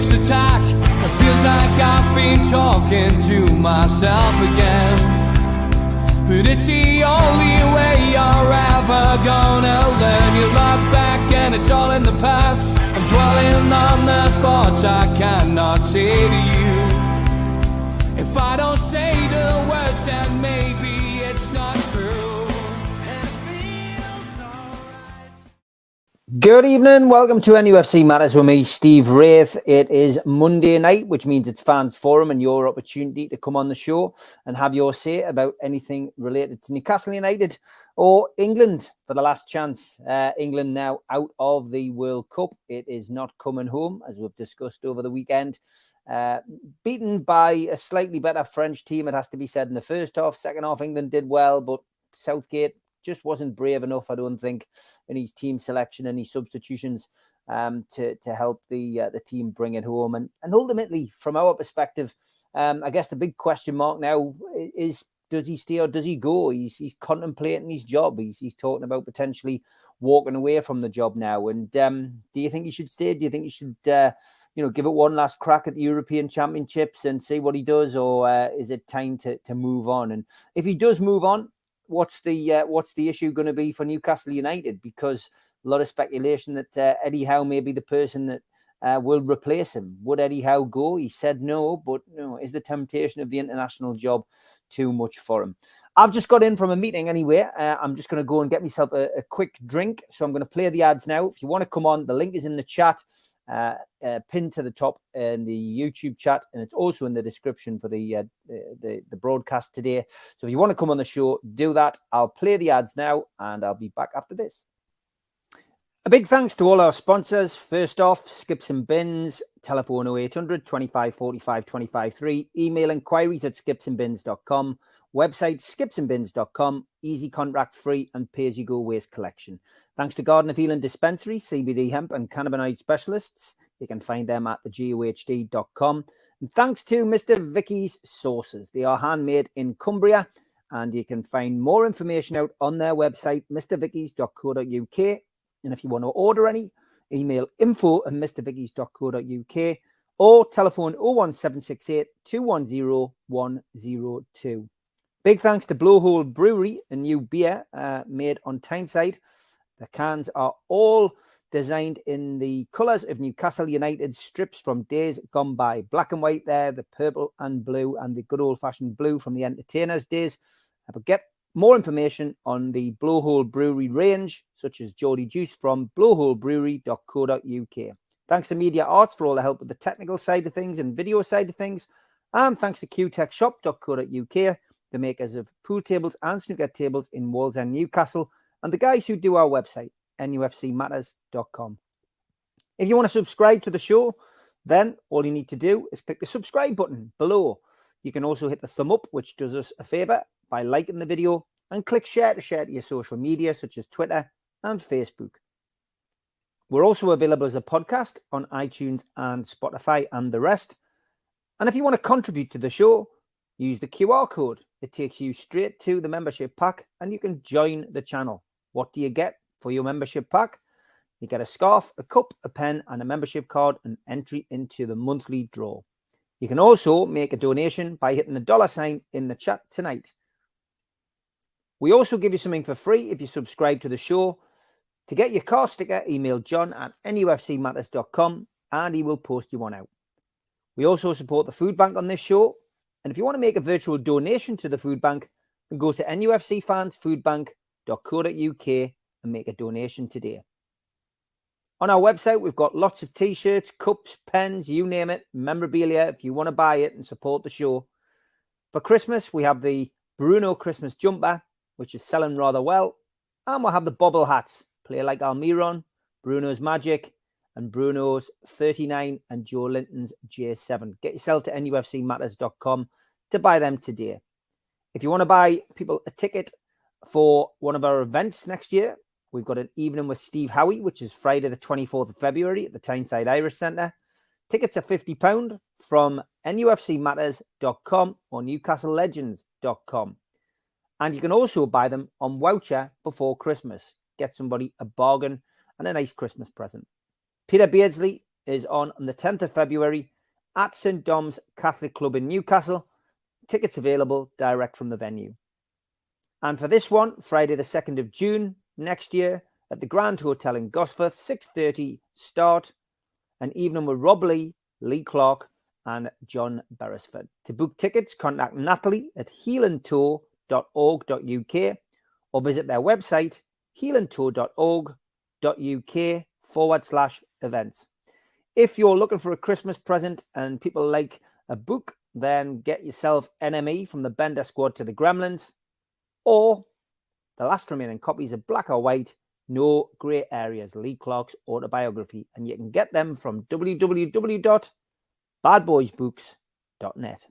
week's attack. It feels like I've been talking to myself again. But it's the only way you're ever gonna learn. You look back and it's all in the past. I'm dwelling on the thoughts I cannot say to you. If I don't say the words, then maybe it's not true. And it feels alright. Good evening. Welcome to NUFC Matters with me, Steve Wraith. It is Monday night, which means it's Fans Forum and your opportunity to come on the show and have your say about anything related to Newcastle United or England for the last chance. England now out of the World Cup. It is not coming home, as we've discussed over the weekend. Beaten by a slightly better French team, it has to be said, in the first half. Second half, England did well, but Southgate just wasn't brave enough, I don't think, in his team selection and his substitutions to help the team bring it home. And ultimately, from our perspective, I guess the big question mark now is, does he stay or does he go? He's contemplating his job. He's talking about potentially walking away from the job now. And do you think he should stay? Do you think he should give it one last crack at the European Championships and see what he does, or is it time to move on? And if he does move on, what's the issue going to be for Newcastle United? Because a lot of speculation that Eddie Howe may be the person that will replace him. Would Eddie Howe go? He said no, but is the temptation of the international job too much for him? I've just got in from a meeting anyway. I'm just going to go and get myself a quick drink. So I'm going to play the ads now. If you want to come on, the link is in the chat. Pinned to the top in the YouTube chat, and it's also in the description for the broadcast today. So if you want to come on the show, do that. I'll play the ads now, and I'll be back after this. A big thanks to all our sponsors. First off, Skips and Bins, telephone 0800 25 45 25 3, email inquiries at skipsandbins.com, website skipsandbins.com, easy contract free and pay-as-you-go waste collection. Thanks to Garden of Healing Dispensary, CBD hemp and cannabinoid specialists. You can find them at thegohd.com. And thanks to Mr. Vicky's Sauces. They are handmade in Cumbria, and you can find more information out on their website, mrvickies.co.uk. And if you want to order any, email info@mrvickies.co.uk or telephone 01768 210 102. Big thanks to Blowhole Brewery, a new beer made on Tyneside. The cans are all designed in the colours of Newcastle United strips from days gone by. Black and white there, the purple and blue, and the good old-fashioned blue from the entertainers' days. But get more information on the Blowhole Brewery range, such as Geordie Juice, from blowholebrewery.co.uk. Thanks to Media Arts for all the help with the technical side of things and video side of things. And thanks to qtechshop.co.uk, the makers of pool tables and snooker tables in Wallsend, Newcastle, and the guys who do our website, nufcmatters.com. If you want to subscribe to the show, then all you need to do is click the subscribe button below. You can also hit the thumb up, which does us a favor by liking the video, and click share to your social media, such as Twitter and Facebook. We're also available as a podcast on iTunes and Spotify and the rest. And if you want to contribute to the show, use the QR code. It takes you straight to the membership pack, and you can join the channel. What do you get for your membership pack? You get a scarf, a cup, a pen, and a membership card, and entry into the monthly draw. You can also make a donation by hitting the $sign in the chat tonight. We also give you something for free if you subscribe to the show. To get your car sticker, email john@nufcmatters.com and he will post you one out. We also support the food bank on this show. And if you want to make a virtual donation to the food bank, then go to nufcfansfoodbank.co.uk and make a donation today. On our website, we've got lots of t-shirts, cups, pens, you name it, memorabilia, if you want to buy it and support the show. For Christmas, we have the Bruno Christmas jumper, which is selling rather well. And we'll have the bobble hats, Play Like Almiron, Bruno's Magic, and Bruno's 39 and Joe Linton's J7. Get yourself to nufcmatters.com to buy them today. If you want to buy people a ticket for one of our events next year, we've got an evening with Steve Howie, which is Friday the 24th of February at the Tyneside Irish Centre. Tickets are £50 from nufcmatters.com or newcastlelegends.com. And you can also buy them on voucher before Christmas. Get somebody a bargain and a nice Christmas present. Peter Beardsley is on the 10th of February at St Dom's Catholic Club in Newcastle. Tickets available direct from the venue. And for this one, Friday the 2nd of June next year at the Grand Hotel in Gosforth, 6:30 start, an evening with Rob Lee, Lee Clark and John Beresford. To book tickets, contact Natalie at heelandtour.org.uk or visit their website, heelandtour.org.uk/events. If you're looking for a Christmas present and people like a book, then get yourself NME from the Bender Squad to the Gremlins, or the last remaining copies of Black or White, No Grey Areas, Lee Clark's autobiography, and you can get them from www.badboysbooks.net.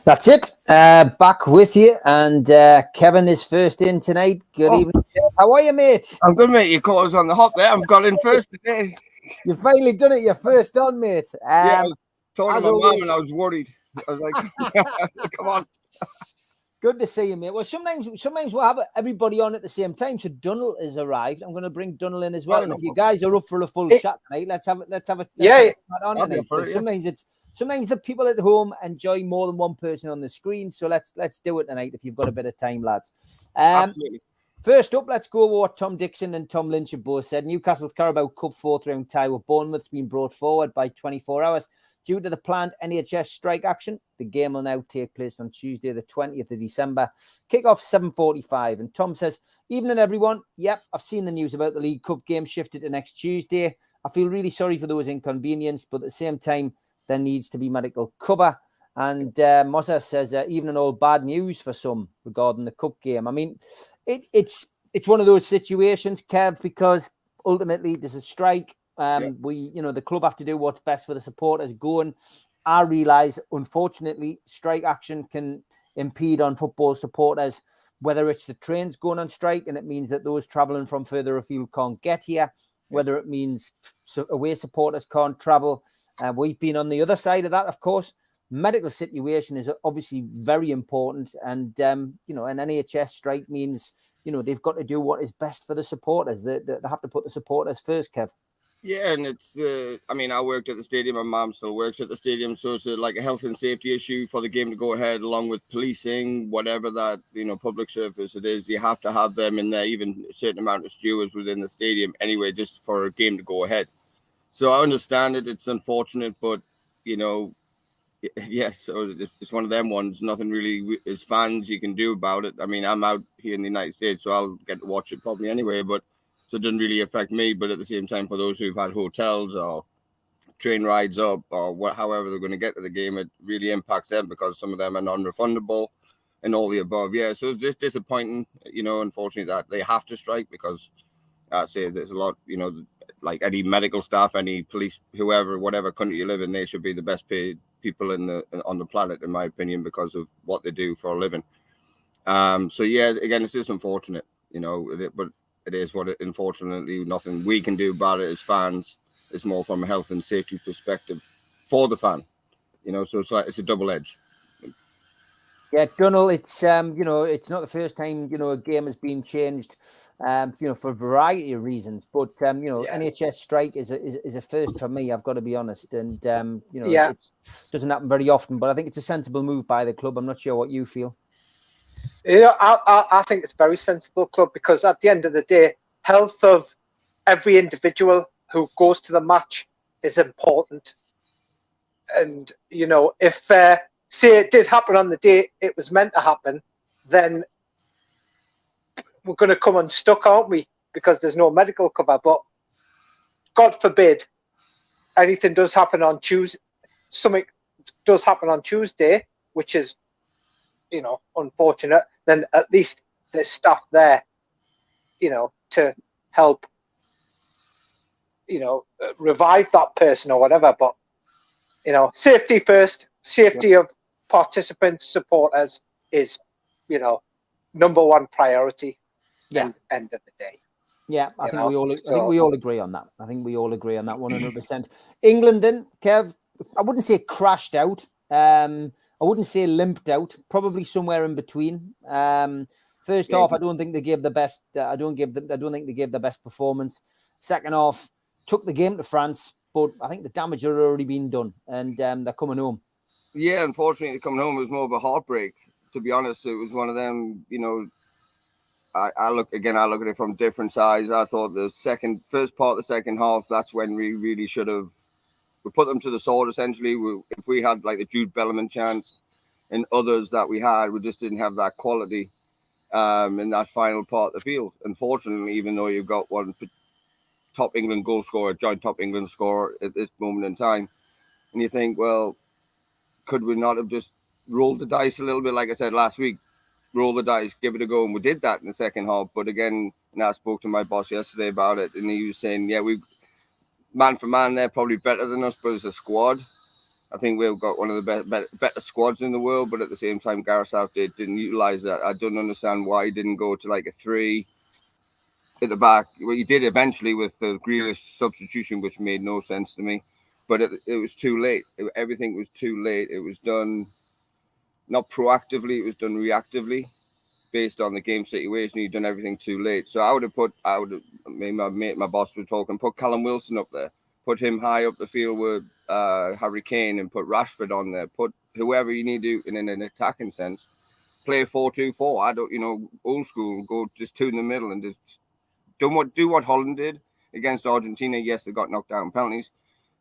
That's it. Back with you, and Kevin is first in tonight. Good evening. How are you, mate? I'm good, mate. You caught us on the hop there. I've got in first today. You've finally done it. You're first on, mate. Yeah, I was talking to my always- mum and I was worried. I was like, come on. Good to see you, mate. Well, sometimes we'll have everybody on at the same time. So Dunnell has arrived. I'm going to bring Dunnell in as well. Right, and no if you problem. guys are up for a full chat tonight, let's have a chat on I'll be tonight. up for it, yeah. Sometimes the people at home enjoy more than one person on the screen. So let's do it tonight if you've got a bit of time, lads. Absolutely. First up, let's go over what Tom Dixon and Tom Lynch have both said. Newcastle's Carabao Cup fourth round tie with Bournemouth has been brought forward by 24 hours. Due to the planned NHS strike action, the game will now take place on Tuesday, the 20th of December. Kick-off 7:45. And Tom says, evening, everyone. Yep, I've seen the news about the League Cup game shifted to next Tuesday. I feel really sorry for those inconvenienced, but at the same time, there needs to be medical cover. And Mossa says, evening, all bad news for some regarding the Cup game. I mean, it's one of those situations, Kev, because ultimately there's a strike. The club have to do what's best for the supporters going. I realise, unfortunately, strike action can impede on football supporters, whether it's the trains going on strike and it means that those travelling from further afield can't get here, whether it means away supporters can't travel. We've been on the other side of that, of course. Medical situation is obviously very important, and an NHS strike means they've got to do what is best for the supporters. They have to put the supporters first, Kev. Yeah, and it's, I worked at the stadium. My mom still works at the stadium. So it's like a health and safety issue for the game to go ahead, along with policing, whatever that, public service it is. You have to have them in there, even a certain amount of stewards within the stadium anyway, just for a game to go ahead. So I understand it. It's unfortunate, but, yes, so it's one of them ones. Nothing really as fans you can do about it. I mean, I'm out here in the United States, so I'll get to watch it probably anyway, but so it doesn't really affect me. But at the same time, for those who've had hotels or train rides up or however they're going to get to the game, it really impacts them because some of them are non-refundable and all the above. Yeah, so it's just disappointing, unfortunately, that they have to strike because I say there's a lot, like any medical staff, any police, whoever, whatever country you live in, they should be the best paid people on the planet, in my opinion, because of what they do for a living. So yeah, again, it's just unfortunate, but it is what it. Unfortunately, nothing we can do about it as fans. It's more from a health and safety perspective for the fan, So it's a double edge. Yeah, Dunnell, it's it's not the first time a game has been changed, for a variety of reasons. But NHS strike is a first for me. I've got to be honest, and it doesn't happen very often. But I think it's a sensible move by the club. I'm not sure what you feel. I think it's a very sensible club because at the end of the day, health of every individual who goes to the match is important. And, if, say it did happen on the day it was meant to happen, then we're going to come unstuck, aren't we? Because there's no medical cover. But God forbid anything does happen on Tuesday, something does happen on Tuesday, which is, unfortunate, then at least there's staff there, to help, revive that person or whatever. But, safety first, safety of participants, supporters is, number one priority. End of the day. Yeah, I think we all agree on that. I think we all agree on that 100%. England then, Kev, I wouldn't say crashed out. I wouldn't say limped out. Probably somewhere in between. First half, I don't think they gave the best. I don't think they gave the best performance. Second half, took the game to France, but I think the damage had already been done, and they're coming home. Yeah, unfortunately, coming home was more of a heartbreak. To be honest, it was one of them. I look at it from different sides. I thought the first part of the second half, that's when we really should have. We put them to the sword, essentially. If we had like the Jude Bellingham chance and others that we had, we just didn't have that quality in that final part of the field. Unfortunately, even though you've got one top England goal scorer, joint top England scorer at this moment in time, and you think, well, could we not have just rolled the dice a little bit, like I said last week? Roll the dice, give it a go, and we did that in the second half. But again, and I spoke to my boss yesterday about it, and he was saying, yeah, we man for man, they're probably better than us, but as a squad, I think we've got one of the better squads in the world. But at the same time, Gareth Southgate didn't utilise that. I don't understand why he didn't go to like a 3 at the back. Well, he did eventually with the Grealish substitution, which made no sense to me. But it was too late. Everything was too late. It was done not proactively, it was done reactively based on the game situation. You'd done everything too late. So I would have my boss was talking, put Callum Wilson up there, put him high up the field with Harry Kane, and put Rashford on there, put whoever you need to in an attacking sense. Play 4-2-4. I don't, old school, go just 2 in the middle and just do what Holland did against Argentina. Yes, they got knocked out in penalties.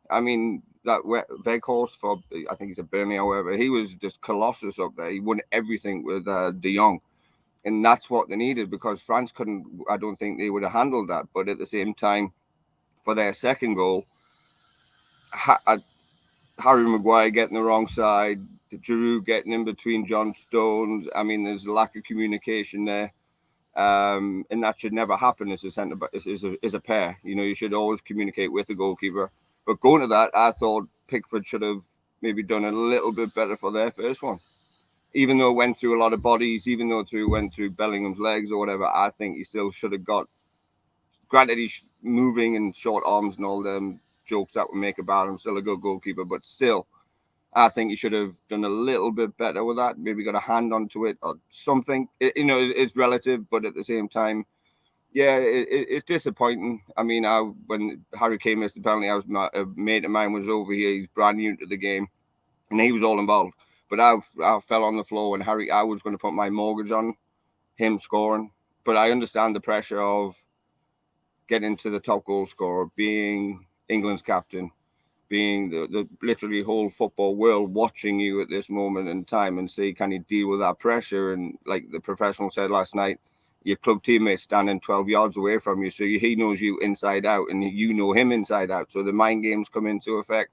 I mean, that Weghorst for, I think he's a Burnley, however, he was just colossus up there. He won everything with De Jong. And that's what they needed, because France couldn't, I don't think they would have handled that. But at the same time, for their second goal, Harry Maguire getting the wrong side, Giroud getting in between John Stones. I mean, there's a lack of communication there. And that should never happen as a centre back, as a pair. You should always communicate with the goalkeeper. But going to that, I thought Pickford should have maybe done a little bit better for their first one. Even though it went through a lot of bodies, even though it went through Bellingham's legs or whatever, I think he still should have got. Granted, he's moving and short arms and all them jokes that we make about him, still a good goalkeeper, but still, I think he should have done a little bit better with that. Maybe got a hand onto it or something. It's relative, but at the same time, yeah, it's disappointing. I mean, when Harry Kane missed the penalty, a mate of mine was over here. He's brand new to the game, and he was all involved. But I fell on the floor when I was going to put my mortgage on him scoring. But I understand the pressure of getting to the top goal scorer, being England's captain, being the literally whole football world watching you at this moment in time and see, can you deal with that pressure? And like the professional said last night, your club teammates standing 12 yards away from you. So he knows you inside out and you know him inside out. So the mind games come into effect.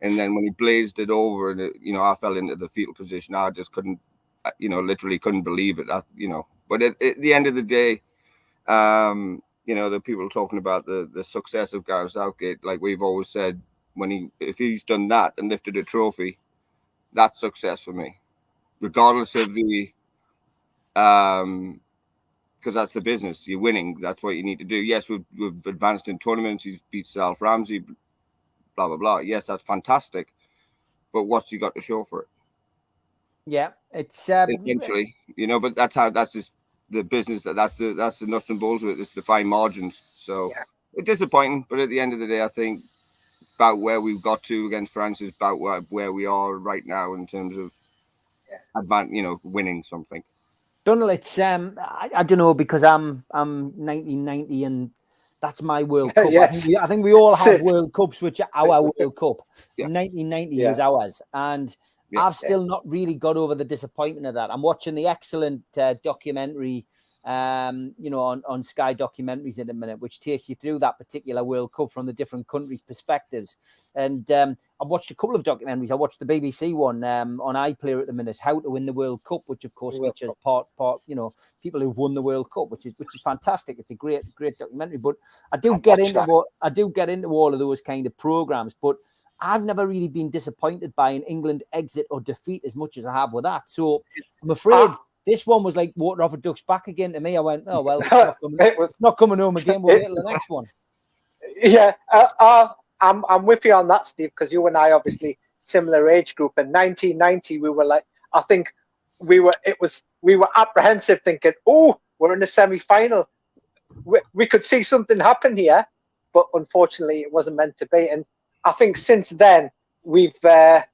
And then when he blazed it over, and I fell into the fetal position. I just couldn't, literally couldn't believe it. But at the end of the day, the people talking about the success of Gareth Southgate, like we've always said, if he's done that and lifted a trophy, that's success for me, regardless of the, because that's the business. You're winning. That's what you need to do. Yes, we've advanced in tournaments. He's beat Salf Ramsey. Blah blah blah. Yes, that's fantastic, but what's he got to show for it? Yeah, it's essentially, But that's just the business. That's the nuts and bolts of it. It's the fine margins. So It's disappointing, but at the end of the day, I think about where we've got to against France is about where we are right now in terms of winning something. Donald, it's I don't know, because I'm 1990 and that's my World Cup. Yes. I think we all have World Cups, which are our World Cup. Yeah. 1990 was ours. And I've still not really got over the disappointment of that. I'm watching the excellent documentary, on Sky Documentaries in a minute, which takes you through that particular World Cup from the different countries' perspectives. And I've watched a couple of documentaries. I watched the BBC one on iPlayer at the minute, How to Win the World Cup, which of course features part people who've won the World Cup, which is fantastic. It's a great documentary. But I do get into all of those kind of programs, but I've never really been disappointed by an England exit or defeat as much as I have with that. So I'm afraid this one was like water off a duck's back again to me. I went, oh, well, it's not coming home again. We'll wait till the next one. Yeah, I'm with you on that, Steve, because you and I obviously similar age group. In 1990, we were like, I think we were apprehensive, thinking, oh, we're in the semi-final. We could see something happen here. but unfortunately it wasn't meant to be. And I think since then we've sort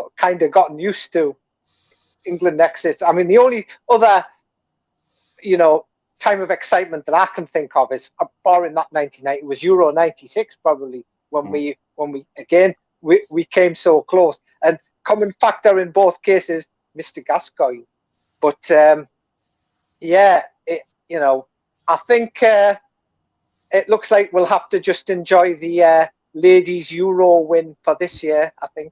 of kind of gotten used to England exits. I mean, the only other, time of excitement that I can think of is, barring that 1990, was Euro 96 probably, when we came so close. And common factor in both cases, Mr. Gascoigne. But I think it looks like we'll have to just enjoy the ladies Euro win for this year, I think.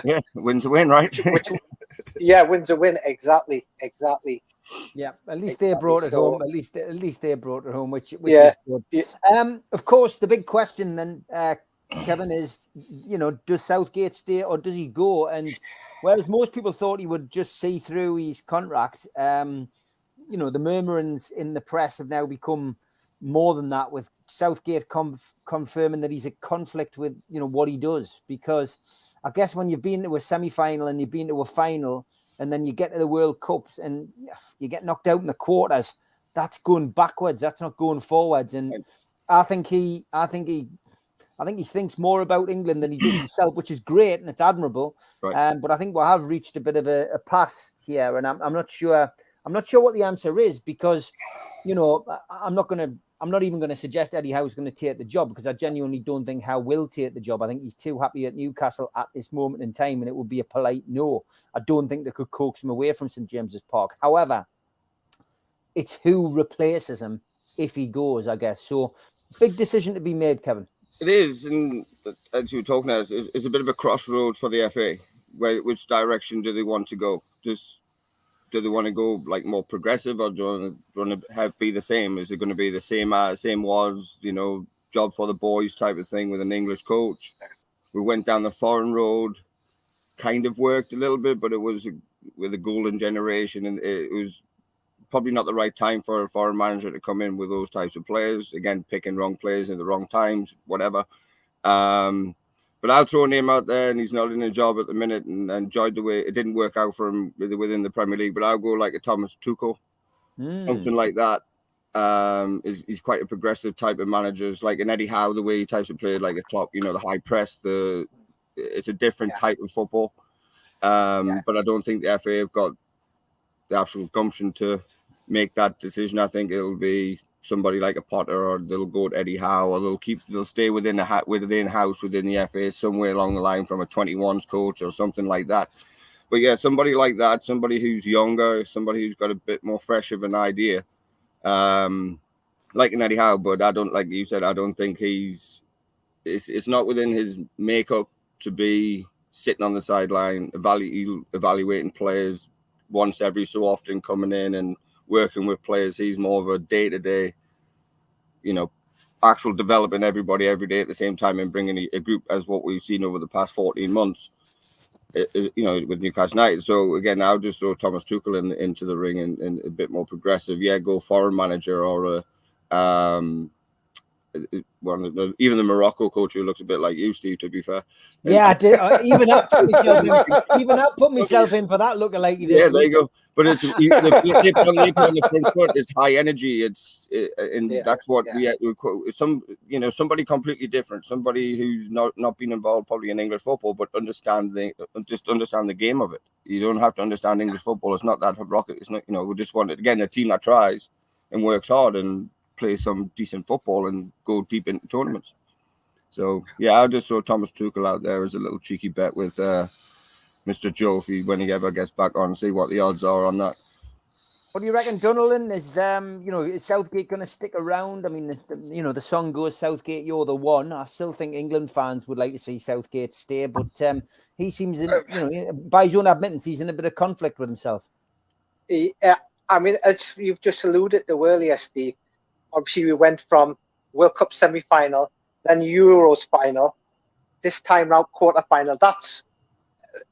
Yeah, win's a win, right? Wins a win. Exactly. Yeah, at least they brought it home. At least they brought it home, which Yeah. is good. Yeah. Of course, the big question then, Kevin, is does Southgate stay or does he go? And whereas most people thought he would just see through his contract, the murmurings in the press have now become more than that, with Southgate confirming that he's a conflict with what he does. Because I guess when you've been to a semi-final and you've been to a final, and then you get to the World Cups and you get knocked out in the quarters, that's going backwards. That's not going forwards. And I think he thinks more about England than he does himself, which is great and it's admirable. Right. But I think we have reached a bit of a pass here, and I'm not sure what the answer is, because I'm not even going to suggest Eddie Howe's going to take the job, because I genuinely don't think Howe will take the job. I think he's too happy at Newcastle at this moment in time, and it would be a polite no. I don't think they could coax him away from St James's Park. However, it's who replaces him if he goes, I guess. So, big decision to be made, Kevin. It is, and as you were talking about, it's a bit of a crossroads for the FA. Which direction do they want to go? Do they want to go like more progressive, or do they want to be the same? Is it going to be the same was, job for the boys type of thing with an English coach? We went down the foreign road, kind of worked a little bit, but it was with a golden generation, and it was probably not the right time for a foreign manager to come in with those types of players. Again, picking wrong players in the wrong times, whatever. But I'll throw a name out there, and he's not in a job at the minute, and enjoyed the way it didn't work out for him within the Premier League. But I'll go like a Thomas Tuchel, something like that. He's quite a progressive type of manager. It's like an Eddie Howe, the way he types of play, like a Klopp, the high press. It's a different type of football. But I don't think the FA have got the actual gumption to make that decision. I think it'll be somebody like a Potter, or they'll go to Eddie Howe, or they'll stay within the FA somewhere along the line from a 21s coach or something like that. But yeah, somebody like that, somebody who's younger, somebody who's got a bit more fresh of an idea, like an Eddie Howe. But I don't, like you said, I don't think it's not within his makeup to be sitting on the sideline evaluating players once every so often, coming in and working with players. He's more of a day-to-day, actual developing everybody every day at the same time, and bringing a group, as what we've seen over the past 14 months, with Newcastle United. So again, I'll just throw Thomas Tuchel into the ring, and a bit more progressive. Yeah, go foreign manager, or even the Morocco coach, who looks a bit like you, Steve, to be fair. Yeah, I did. Even I put myself in for that lookalike. Yeah, there you go. But it's they put on the front foot. It's high energy. That's what somebody completely different, somebody who's not been involved probably in English football, but understand the game of it. You don't have to understand English football. It's not that rocket. It's not. We just want it again. A team that tries and works hard and play some decent football and go deep into tournaments. So yeah, I'll just throw Thomas Tuchel out there as a little cheeky bet with Mr. Joe when he ever gets back on, see what the odds are on that. What do you reckon, Donaldin? Is is Southgate going to stick around? I mean, the song goes, Southgate, you're the one. I still think England fans would like to see Southgate stay, but he seems, by his own admittance, he's in a bit of conflict with himself. Yeah, I mean, as you've just alluded to earlier, Steve, obviously we went from World Cup semi-final, then Euros final, this time round quarter-final. That's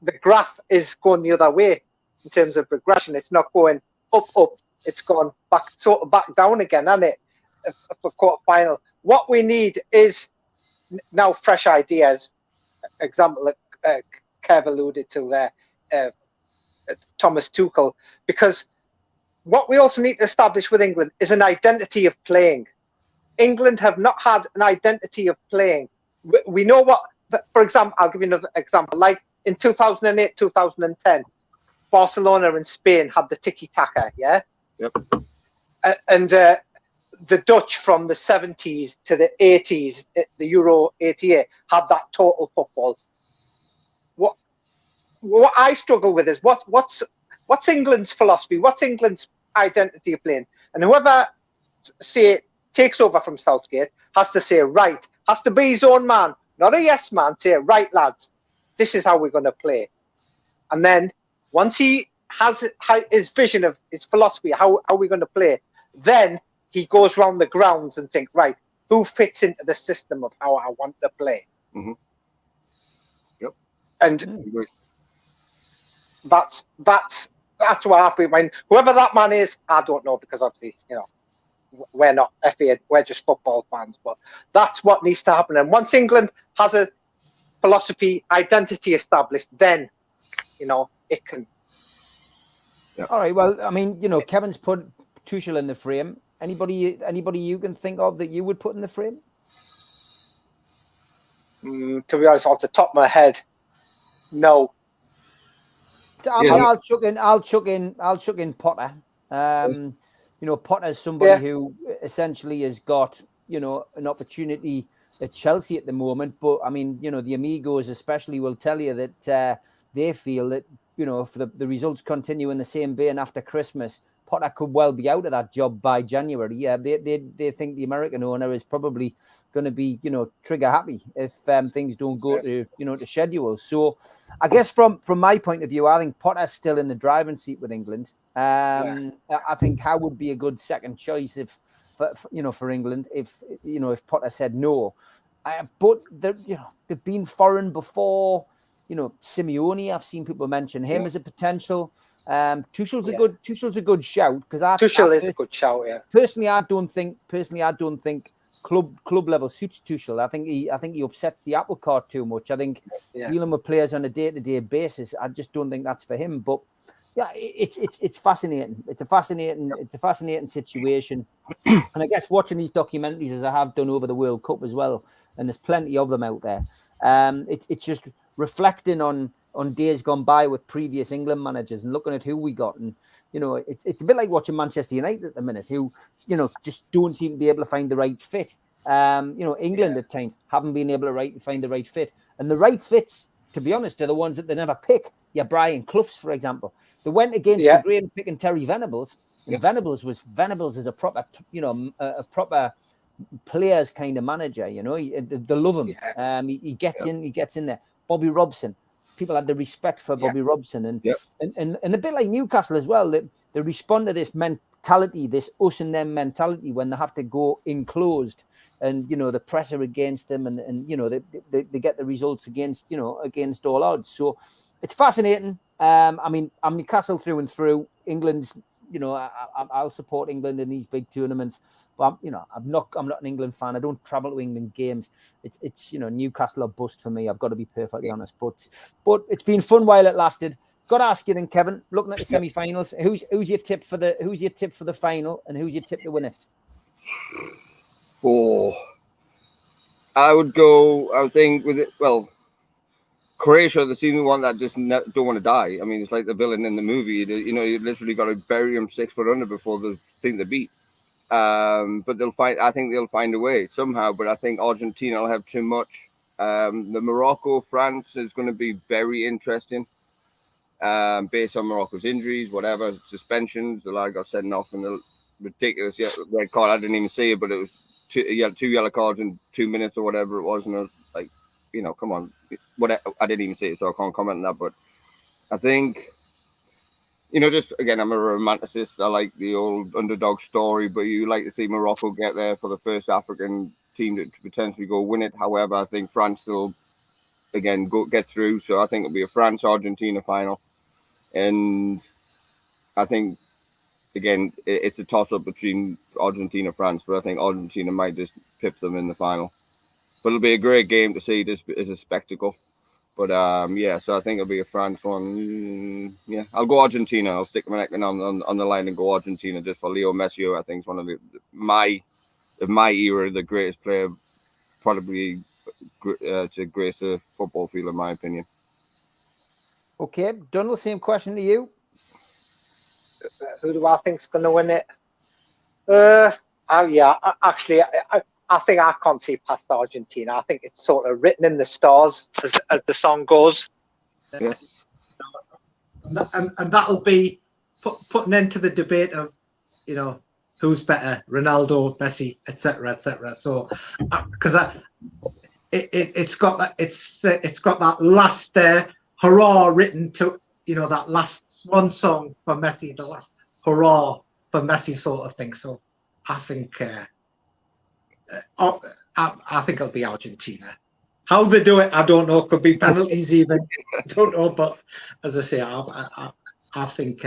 the graph is going the other way in terms of progression. It's not going up. It's gone back down again, hasn't it? For quarter-final. What we need is now fresh ideas. Example that Kev alluded to there, Thomas Tuchel, because what we also need to establish with England is an identity of playing. England have not had an identity of playing. We know what, for example, I'll give you another example. Like in 2008, 2010, Barcelona and Spain had the tiki-taka, yeah? Yep. And the Dutch from the 70s to the 80s, the Euro 88, had that total football. What I struggle with is what's England's philosophy? What's England's identity of playing? And whoever, say, takes over from Southgate has to say, right, has to be his own man, not a yes man, say, right, lads, this is how we're going to play. And then once he has his vision of his philosophy, how are we going to play, then he goes round the grounds and think, right, who fits into the system of how I want to play? Mm-hmm. Yep. And that's what happened. When whoever that man is, I don't know, because obviously, we're not FA, we're just football fans. But that's what needs to happen. And once England has a philosophy, identity established, then it can. Yeah. All right. Well, I mean, Kevin's put Tuchel in the frame. Anybody you can think of that you would put in the frame? To be honest, off the top of my head, no. I mean, I'll chuck in Potter. Potter's somebody who essentially has got, an opportunity at Chelsea at the moment. But I mean, the amigos especially will tell you that they feel that, if the results continue in the same vein after Christmas, Potter could well be out of that job by January. Yeah, they think the American owner is probably going to be, trigger happy if things don't go to, to schedule. So I guess from my point of view, I think Potter's still in the driving seat with England. I think Howe would be a good second choice for England if Potter said no. But they've been foreign before. Simeone, I've seen people mention him as a potential. Tuchel's a good shout, because Tuchel is a good shout. Yeah. Personally, I don't think club level suits Tuchel. I think he upsets the apple cart too much. I think dealing with players on a day-to-day basis, I just don't think that's for him. But yeah, it's fascinating. It's a fascinating situation. And I guess watching these documentaries, as I have done over the World Cup as well, and there's plenty of them out there. It's just reflecting on days gone by with previous England managers and looking at who we got. And, it's a bit like watching Manchester United at the minute, who, just don't seem to be able to find the right fit. England at times haven't been able to find the right fit. And the right fits, to be honest, are the ones that they never pick. Yeah, Brian Clough's, for example. They went against the great picking Terry Venables. And Venables is a proper, a proper players kind of manager, they love him. He gets in there. Bobby Robson. People had the respect for Bobby Robson, and a bit like Newcastle as well. They respond to this mentality, this us and them mentality, when they have to go enclosed, and the pressure against them, and they get the results against all odds. So it's fascinating. I mean, I'm Newcastle through and through. England's, I'll support England in these big tournaments. But I'm not an England fan. I don't travel to England games. It's Newcastle or bust for me. I've got to be perfectly honest. But it's been fun while it lasted. Got to ask you then, Kevin. Looking at the semi-finals, who's your tip for the final, and who's your tip to win it? Oh, I would think with it. Well, Croatia, the only one that just don't want to die. I mean, it's like the villain in the movie. You literally got to bury them 6 foot under before they think they beat. But I think they'll find a way somehow. But I think Argentina will have too much. The Morocco-France is going to be very interesting. Based on Morocco's injuries, whatever, suspensions. The lad got sent off in the ridiculous red card. I didn't even see it, but it was 2 yellow cards in 2 minutes or whatever it was. And I was like, come on. I didn't even see it, so I can't comment on that. But I think, just again, I'm a romanticist. I like the old underdog story, but you like to see Morocco get there for the first African team to potentially go win it. However, I think France will, again, get through. So I think it'll be a France-Argentina final. And I think, again, it's a toss-up between Argentina and France, but I think Argentina might just pip them in the final. But it'll be a great game to see this as a spectacle. But so I think it'll be a France one. I'll go Argentina. I'll stick my neck on the line and go Argentina just for Leo Messi, who I think is one of my of my era, the greatest player probably to grace a football field, in my opinion. Okay, Donald, same question to you. Who do I think's going to win it? I think I can't see past Argentina. I think it's sort of written in the stars, as the song goes. Yeah. And that'll be putting into the debate of, who's better, Ronaldo, Messi, etc., etc. So, because it's got that last hurrah written to, that last one song for Messi, the last hurrah for Messi sort of thing. So, I think it'll be Argentina. How they do it, I don't know. Could be penalties even. I don't know. But as I say, I think.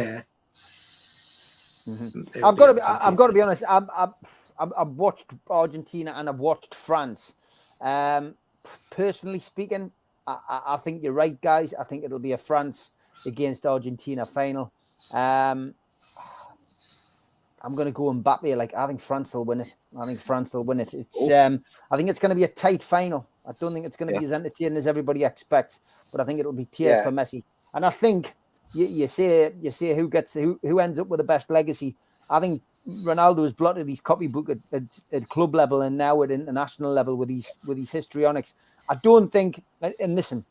I've got to be honest. I've watched Argentina and I've watched France. Personally speaking, I think you're right, guys. I think it'll be a France against Argentina final. I'm going to go Mbappe. I think France will win it. It's. I think it's going to be a tight final. I don't think it's going to be as entertaining as everybody expects, but I think it'll be tears for Messi. And I think you say who ends up with the best legacy. I think Ronaldo has blotted his copybook at club level and now at international level with his histrionics. I don't think, and listen,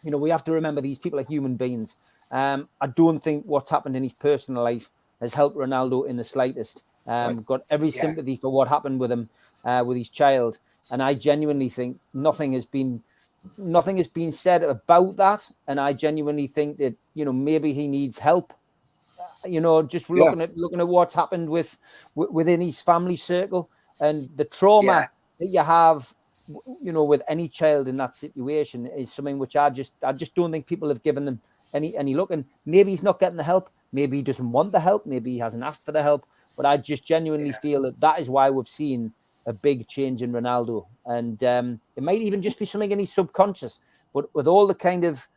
we have to remember these people are human beings. I don't think what's happened in his personal life has helped Ronaldo in the slightest. Got every sympathy for what happened with him, with his child. And I genuinely think nothing has been said about that. And I genuinely think that, maybe he needs help. Just looking at what's happened within his family circle and the trauma that you have, with any child in that situation is something which I just don't think people have given them any look. And maybe he's not getting the help. Maybe he doesn't want the help. Maybe he hasn't asked for the help. But I just genuinely feel that is why we've seen a big change in Ronaldo. And it might even just be something in his subconscious. But with all the kind of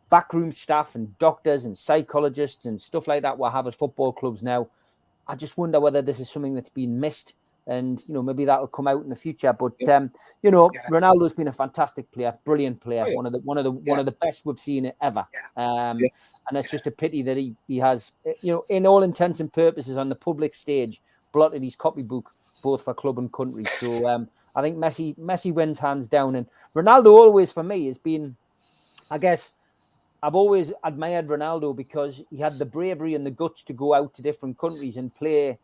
backroom staff and doctors and psychologists and stuff like that we have at football clubs now, I just wonder whether this is something that's been missed. And, maybe that'll come out in the future. But, Ronaldo's been a fantastic player, brilliant player, one of the best we've seen ever. And it's just a pity that he has, in all intents and purposes on the public stage, blotted his copybook both for club and country. So I think Messi wins hands down. And Ronaldo always, for me, has been, I guess, I've always admired Ronaldo because he had the bravery and the guts to go out to different countries and play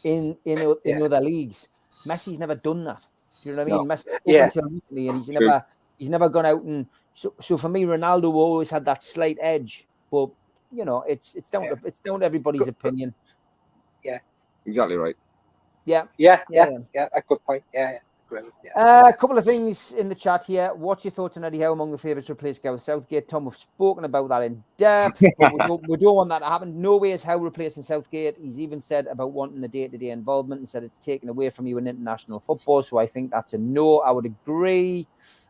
in other leagues. Messi's never done that. Do you know what I mean? Messi, until recently, and he's never gone out and so for me, Ronaldo always had that slight edge. But it's down to everybody's opinion. Yeah, exactly right. Yeah. A good point. A couple of things in the chat here. What's your thoughts on Eddie Howe among the favourites to replace Gareth Southgate? Tom, we've spoken about that in depth. But we don't want that to happen. No way is Howe replacing Southgate. He's even said about wanting the day-to-day involvement and said it's taken away from you in international football. So I think that's a no. I would agree.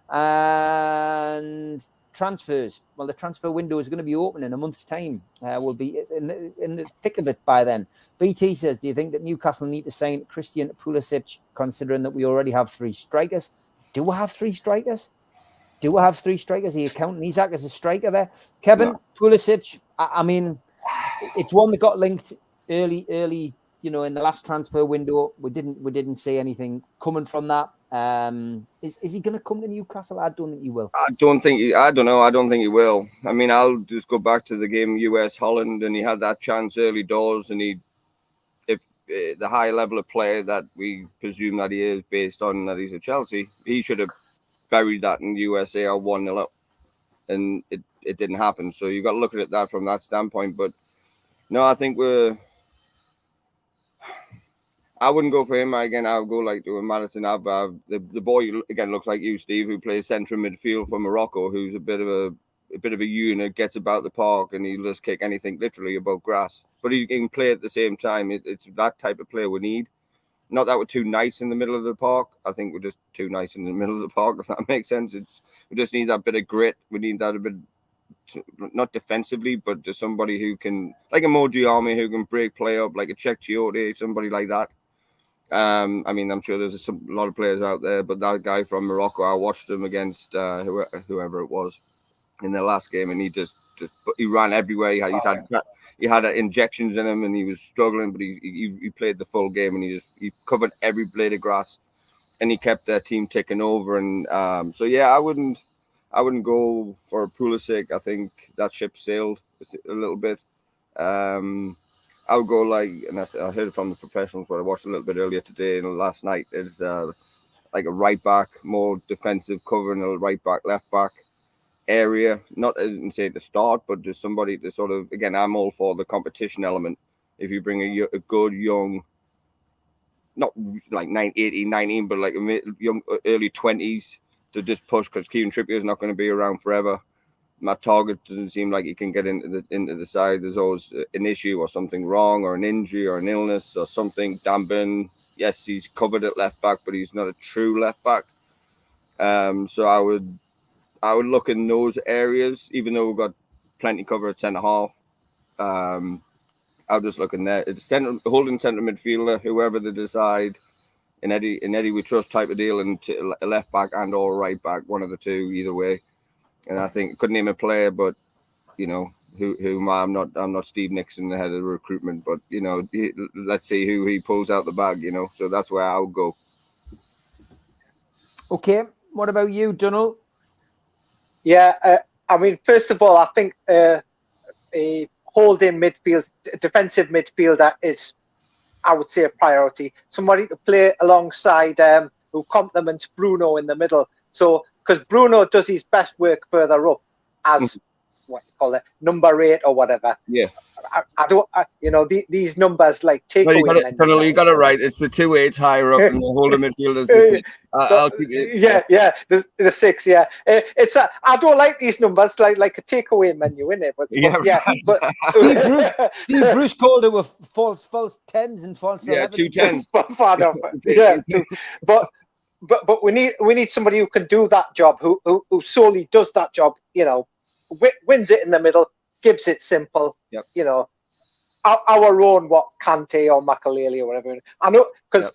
And transfers. Well, the transfer window is going to be open in a month's time. We'll be in the thick of it by then. BT says, do you think that Newcastle need to sign Christian Pulisic, considering that we already have 3 strikers? Do we have 3 strikers? Are you counting Isak as a striker there? Kevin, Pulisic, I mean, it's one that got linked early, in the last transfer window. We didn't say anything coming from that. Is he going to come to Newcastle? I don't think he will. I don't think he will. I mean, I'll just go back to the game US Holland, and he had that chance early doors, and if the high level of player that we presume that he is based on that he's at Chelsea, he should have buried that in USA or 1-0 up, and it didn't happen. So you've got to look at that from that standpoint. But no, I think I wouldn't go for him again. I would go to Madison. The boy again looks like you, Steve, who plays central midfield for Morocco, who's a bit of a unit, gets about the park, and he'll just kick anything literally above grass. But he can play at the same time. It's that type of player we need. Not that we're too nice in the middle of the park. I think we're just too nice in the middle of the park, if that makes sense. We just need that bit of grit. We need that a bit, not defensively, but just somebody who can, like a Moji Army, who can break play up, like a Czech Chiote, somebody like that. I mean, I'm sure there's a lot of players out there, but that guy from Morocco, I watched him against whoever it was in the last game, and he ran everywhere. He had injections in him, and he was struggling, but he played the full game, and he covered every blade of grass, and he kept their team ticking over. And so yeah, I wouldn't go for Pulisic. I think that ship sailed a little bit. I would go and I heard it from the professionals, but I watched a little bit earlier today and last night. Is like a right back, more defensive cover in a right back, left back area. Not I didn't say at the start, but just somebody to sort of, again, I'm all for the competition element. If you bring a good young, not like 18, 19, but like a young early 20s to just push, because Kieran Trippier is not going to be around forever. Matt Target doesn't seem like he can get into the side. There's always an issue or something wrong or an injury or an illness or something. Dambin, yes, he's covered at left back, but he's not a true left back. So I would look in those areas, even though we've got plenty cover at centre half. I'll just look in there. It's holding centre midfielder, whoever they decide. In Eddie we trust type of deal, and a left back and or right back, one of the two, either way. And I think couldn't name a player, but who I'm not Steve Nixon, the head of the recruitment, but let's see who he pulls out the bag. So that's where I'll go. Okay, what about you, Donald? Yeah, I mean, first of all, I think a holding midfield, defensive midfielder is, I would say, a priority. Somebody to play alongside who complements Bruno in the middle. So, because Bruno does his best work further up as what you call it, number 8 or whatever. Yeah. I don't, these numbers like take no, away. You got it right. It's the 2-8 higher up, and the holding midfielders. I'll keep it. Yeah, the 6. Yeah, it's I don't like these numbers like a takeaway menu in it. But Steve Bruce called it with false 10s and false 11s. 2 10s. But we need somebody who can do that job, who solely does that job. Wins it in the middle, gives it simple. Yep. Our own Kante or Makaleli or whatever. I know, because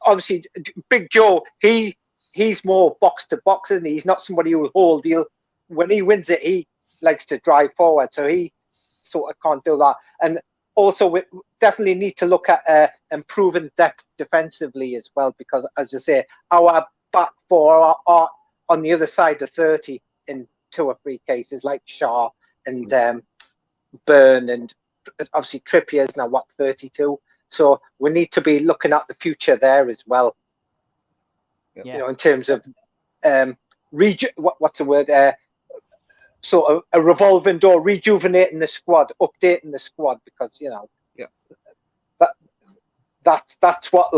obviously Big Joe, he's more box to box, isn't he? He's not somebody who will hold. When he wins it, he likes to drive forward, so he sort of can't do that. And also, we definitely need to look at improving depth defensively as well, because, as you say, our back four are on the other side of 30 in 2 or 3 cases, like Shaw and Byrne, and obviously Trippier is now 32. So we need to be looking at the future there as well. Yeah. In terms of what's the word? Sort of a revolving door, rejuvenating the squad, updating the squad, because that's what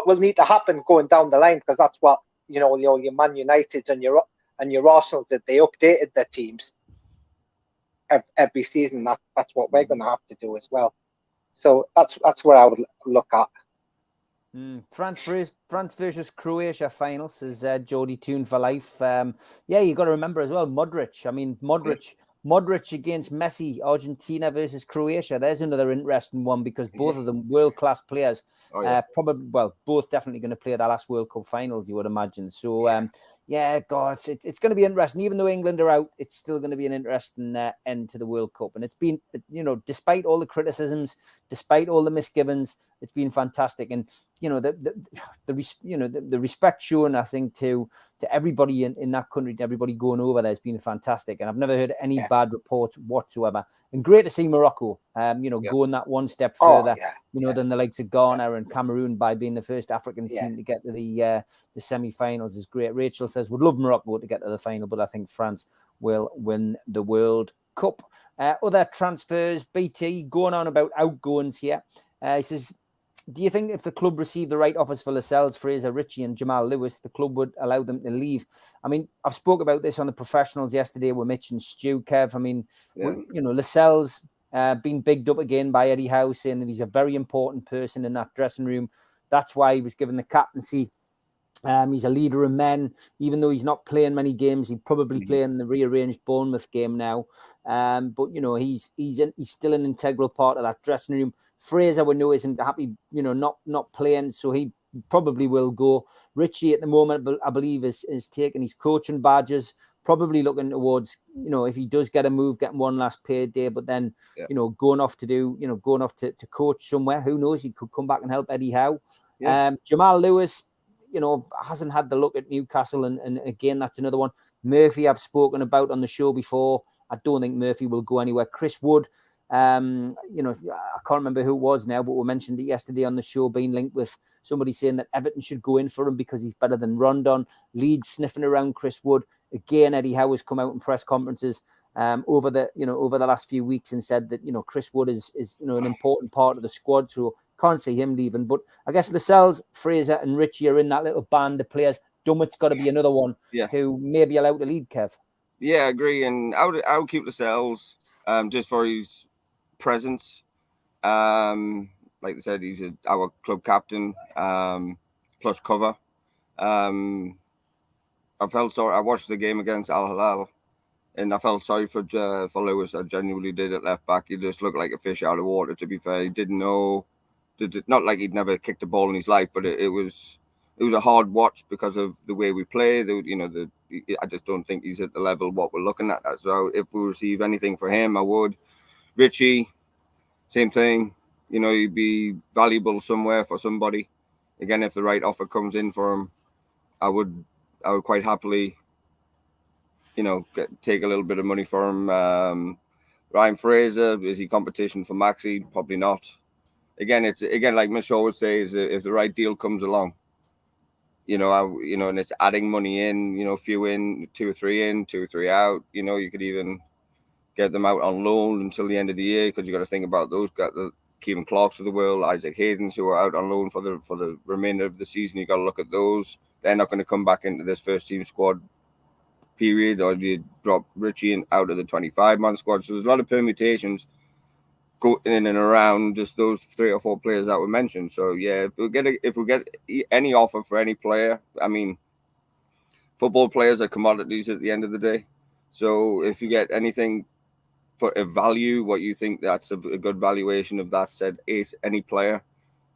will need to happen going down the line, because that's what your Man United and your Arsenal did. They updated their teams every season. That's what we're going to have to do as well. So that's where I would look at. France versus Croatia final, says Jody Toon for life. You got to remember as well, Modric. I mean, Modric against Messi, Argentina versus Croatia. There's another interesting one, because both of them world-class players. Both definitely going to play their last World Cup finals, you would imagine. So, it's going to be interesting. Even though England are out, it's still going to be an interesting end to the World Cup. And it's been, despite all the criticisms, despite all the misgivings, it's been fantastic. And the respect shown, I think, to everybody in that country, to everybody going over there, has been fantastic. And I've never heard any bad reports whatsoever. And great to see Morocco, going that one step further, than the likes of Ghana and Cameroon, by being the first African team to get to the semi-finals is great. Rachel says, would love Morocco to get to the final, but I think France will win the World Cup. Other transfers, BT, going on about outgoings here. He says, do you think if the club received the right offers for Lascelles, Fraser, Ritchie and Jamal Lewis, the club would allow them to leave? I mean, I've spoke about this on the professionals yesterday with Mitch and Stu, Kev. I mean, Lascelles being bigged up again by Eddie Howe, saying that he's a very important person in that dressing room. That's why he was given the captaincy He's a leader of men, even though he's not playing many games. He'd probably play in the rearranged Bournemouth game now. But you know, he's still an integral part of that dressing room. Fraser, we know, isn't happy, you know, not playing, so he probably will go. Richie at the moment, I believe, is taking his coaching badges, probably looking towards, you know, if he does get a move, getting one last paid day, but then, you know, going off to coach somewhere. Who knows? He could come back and help Eddie Howe. Yeah. Jamal Lewis, you know, hasn't had the look at Newcastle, and again, that's another one. Murphy, I've spoken about on the show before. I don't think Murphy will go anywhere. Chris Wood, you know, I can't remember who it was now, but we mentioned it yesterday on the show, being linked with somebody saying that Everton should go in for him because he's better than Rondon. Leeds sniffing around Chris Wood. Again, Eddie Howe has come out in press conferences over the last few weeks and said that, you know, Chris Wood is you know, an important part of the squad, so can't see him leaving. But I guess Lascelles, Fraser and Richie are in that little band of players. Dummett's got to be another one who may be allowed to lead, Kev. Yeah, I agree. And I would keep Lascelles just for his presence. Like I said, he's our club captain, plus cover. I felt sorry. I watched the game against Al Hilal, and I felt sorry for Lewis. I genuinely did at left back. He just looked like a fish out of water, to be fair. He didn't know. Not like he'd never kicked a ball in his life, but it was a hard watch because of the way we play. I just don't think he's at the level what we're looking at. So if we receive anything for him, I would. Richie, same thing. You know, he'd be valuable somewhere for somebody. Again, if the right offer comes in for him, I would quite happily, you know, take a little bit of money for him. Ryan Fraser, is he competition for Maxi? Probably not. Again, it's like Mitch always says, if the right deal comes along, you know, and it's adding money in, you know, few in, 2 or 3 in, 2 or 3 out. You know, you could even get them out on loan until the end of the year, because you got to think about those guys, the Kevin Clarks of the world, Isaac Haydens, who are out on loan for the remainder of the season. You got to look at those. They're not going to come back into this first team squad period, or you drop Richie out of the 25-man squad. So there's a lot of permutations go in and around just those 3 or 4 players that were mentioned. So yeah, if we get any offer for any player, I mean, football players are commodities at the end of the day. So if you get anything for a value, what you think that's a good valuation of that said any player,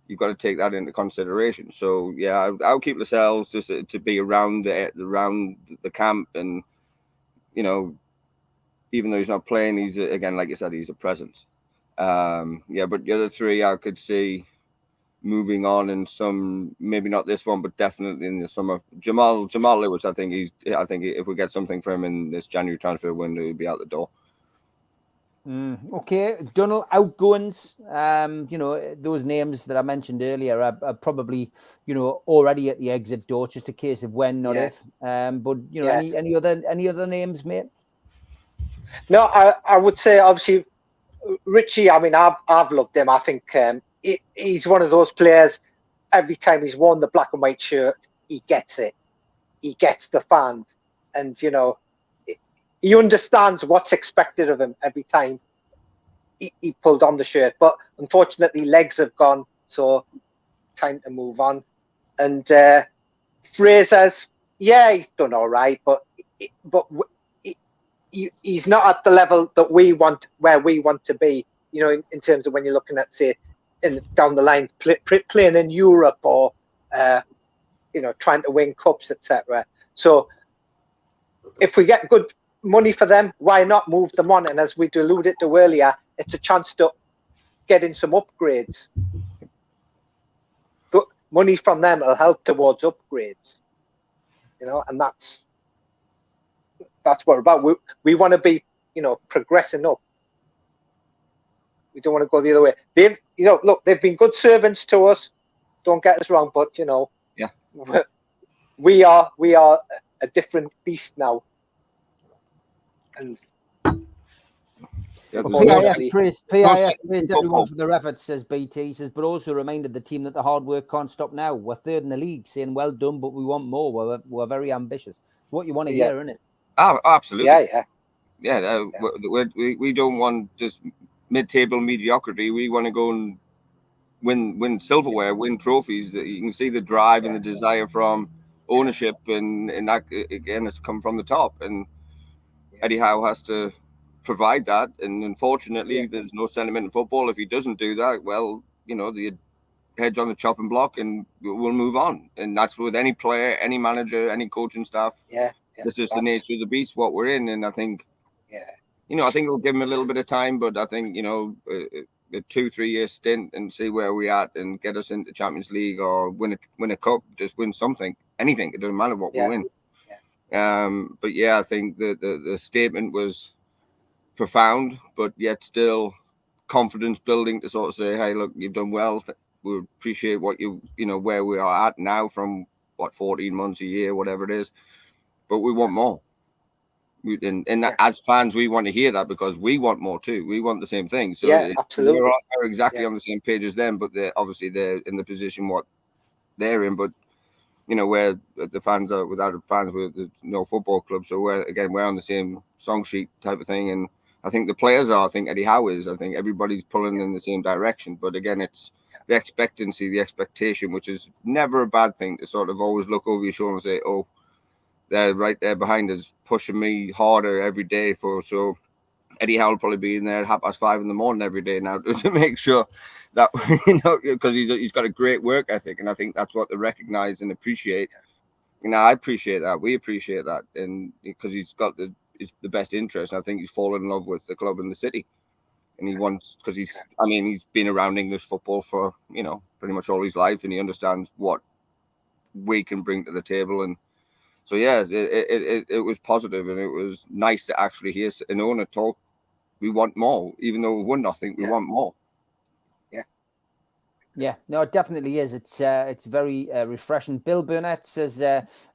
you've got to take that into consideration. So yeah, I'll keep Lascelles just to be around the camp, and you know, even though he's not playing, he's again, like you said, he's a presence. Yeah, but the other 3 I could see moving on in some, maybe not this one, but definitely in the summer. Jamal Lewis, I think if we get something for him in this January transfer window, he'll be out the door. Okay, Donald, outgoings. You know, those names that I mentioned earlier are probably, you know, already at the exit door. Just a case of when, not if. But you know, any other names, mate? No, I would say obviously Richie. I mean, I've loved him. I think he's one of those players. Every time he's worn the black and white shirt, he gets it. He gets the fans, and you know, he understands what's expected of him every time he pulled on the shirt. But unfortunately, legs have gone, so time to move on. And Fraser's, he's done all right, but he's not at the level that where we want to be. You know, in terms of when you're looking at, say, down the line, playing in Europe, or you know, trying to win cups, etc. So if we get good money for them, why not move them on? And as we alluded to earlier, it's a chance to get in some upgrades. But money from them will help towards upgrades, you know, and that's what we're about. We want to be, you know, progressing up. We don't want to go the other way. They've been good servants to us. Don't get us wrong, but you know, we are a different beast now. And PIF praised everyone for their efforts, says BT. He says, but also reminded the team that the hard work can't stop now. We're 3rd in the league, saying well done, but we want more. We're very ambitious. It's what you want to hear, isn't it? Oh, absolutely. Yeah. We don't want just mid-table mediocrity. We want to go and win silverware, win trophies. That you can see the drive and the desire from ownership, and that again has come from the top, and Eddie Howe has to provide that. And unfortunately, there's no sentiment in football. If he doesn't do that, well, the heads on the chopping block, and we'll move on. And that's with any player, any manager, any coaching staff. It's just the nature of the beast, what we're in. And I think, I think it'll give him a little bit of time, but I think, a 2-3 year stint and see where we're at and get us into Champions League or win a cup, just win something, anything. It doesn't matter what we win. But I think the statement was profound, but yet still confidence building to sort of say, hey, look, you've done well. We appreciate what where we are at now from 14 months, a year, whatever it is, but we want more. As fans, we want to hear that because we want more too. We want the same thing. So absolutely, we're exactly on the same page as them, but they're in the position what they're in. But where the fans are without fans, there's no football club. So we're on the same song sheet type of thing. And I think the players are. I think Eddie Howe is. I think everybody's pulling in the same direction. But again, it's the expectancy, the expectation, which is never a bad thing to sort of always look over your shoulder and say, oh, they're right there behind us, pushing me harder every day. So Eddie Howe will probably be in there at 5:30 in the morning every day now to make sure that, because he's got a great work ethic. And I think that's what they recognize and appreciate. I appreciate that. We appreciate that. And because he's got the best interest. I think he's fallen in love with the club and the city. And he wants, because he's been around English football for, pretty much all his life, and he understands what we can bring to the table. And so, it was positive, and it was nice to actually hear an owner talk. We want more, even though we won nothing, we want more. Yeah, no, it definitely is. It's very refreshing. Bill Burnett says,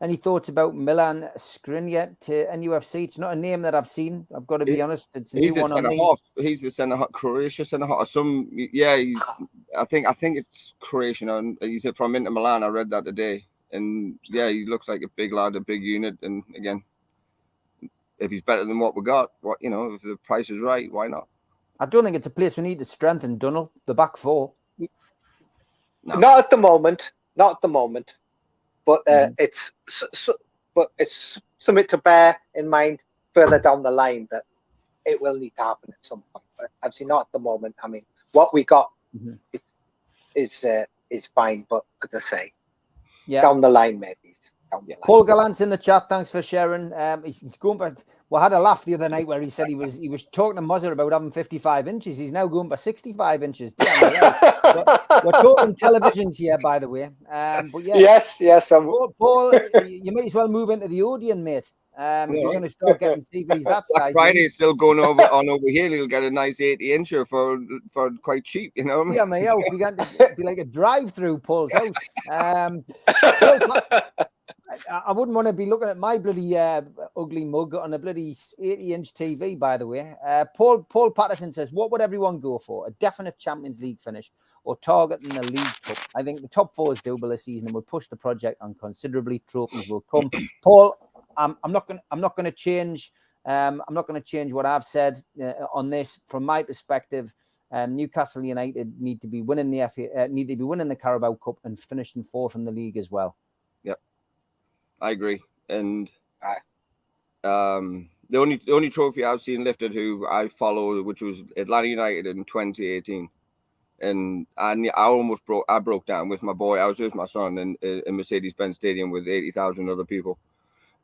any thoughts about Milan Skriniar to NUFC? It's not a name that I've seen. I've got to be honest. It's a new one on me. He's the centre half, Croatia centre half. I think it's Croatian. And he's from Inter Milan. I read that today, and he looks like a big lad, a big unit. And again, if he's better than what we got, if the price is right, why not? I don't think it's a place we need to strengthen. Dunnell, the back four. No. Not at the moment, but it's something to bear in mind further down the line that it will need to happen at some point. But obviously not at the moment. I mean, what we got is fine, but as I say, down the line maybe. Paul Gallant's in the chat. Thanks for sharing. He's going back. We had a laugh the other night where he said he was talking to Muzzer about having 55 inches. He's now going by 65 inches. We're talking televisions here, by the way. But yes. Paul, you might as well move into the Odeon, mate. If you're going to start getting TVs that size. Friday's still going over here. You'll get a nice 80-incher for quite cheap, Yeah, my house. We got to be like a drive-through Paul's house. I wouldn't want to be looking at my bloody ugly mug on a bloody 80-inch TV, by the way. Paul Patterson says, what would everyone go for? A definite Champions League finish or targeting the League Cup? I think the top four is doable this season and will push the project on considerably. Trophies will come. Paul, I'm not going to change. I'm not going to change what I've said on this. From my perspective, Newcastle United need to be winning the Carabao Cup and finishing fourth in the league as well. Yep. I agree, and the only trophy I've seen lifted, who I follow, which was Atlanta United in 2018, and I broke down with my boy. I was with my son in Mercedes-Benz Stadium with 80,000 other people,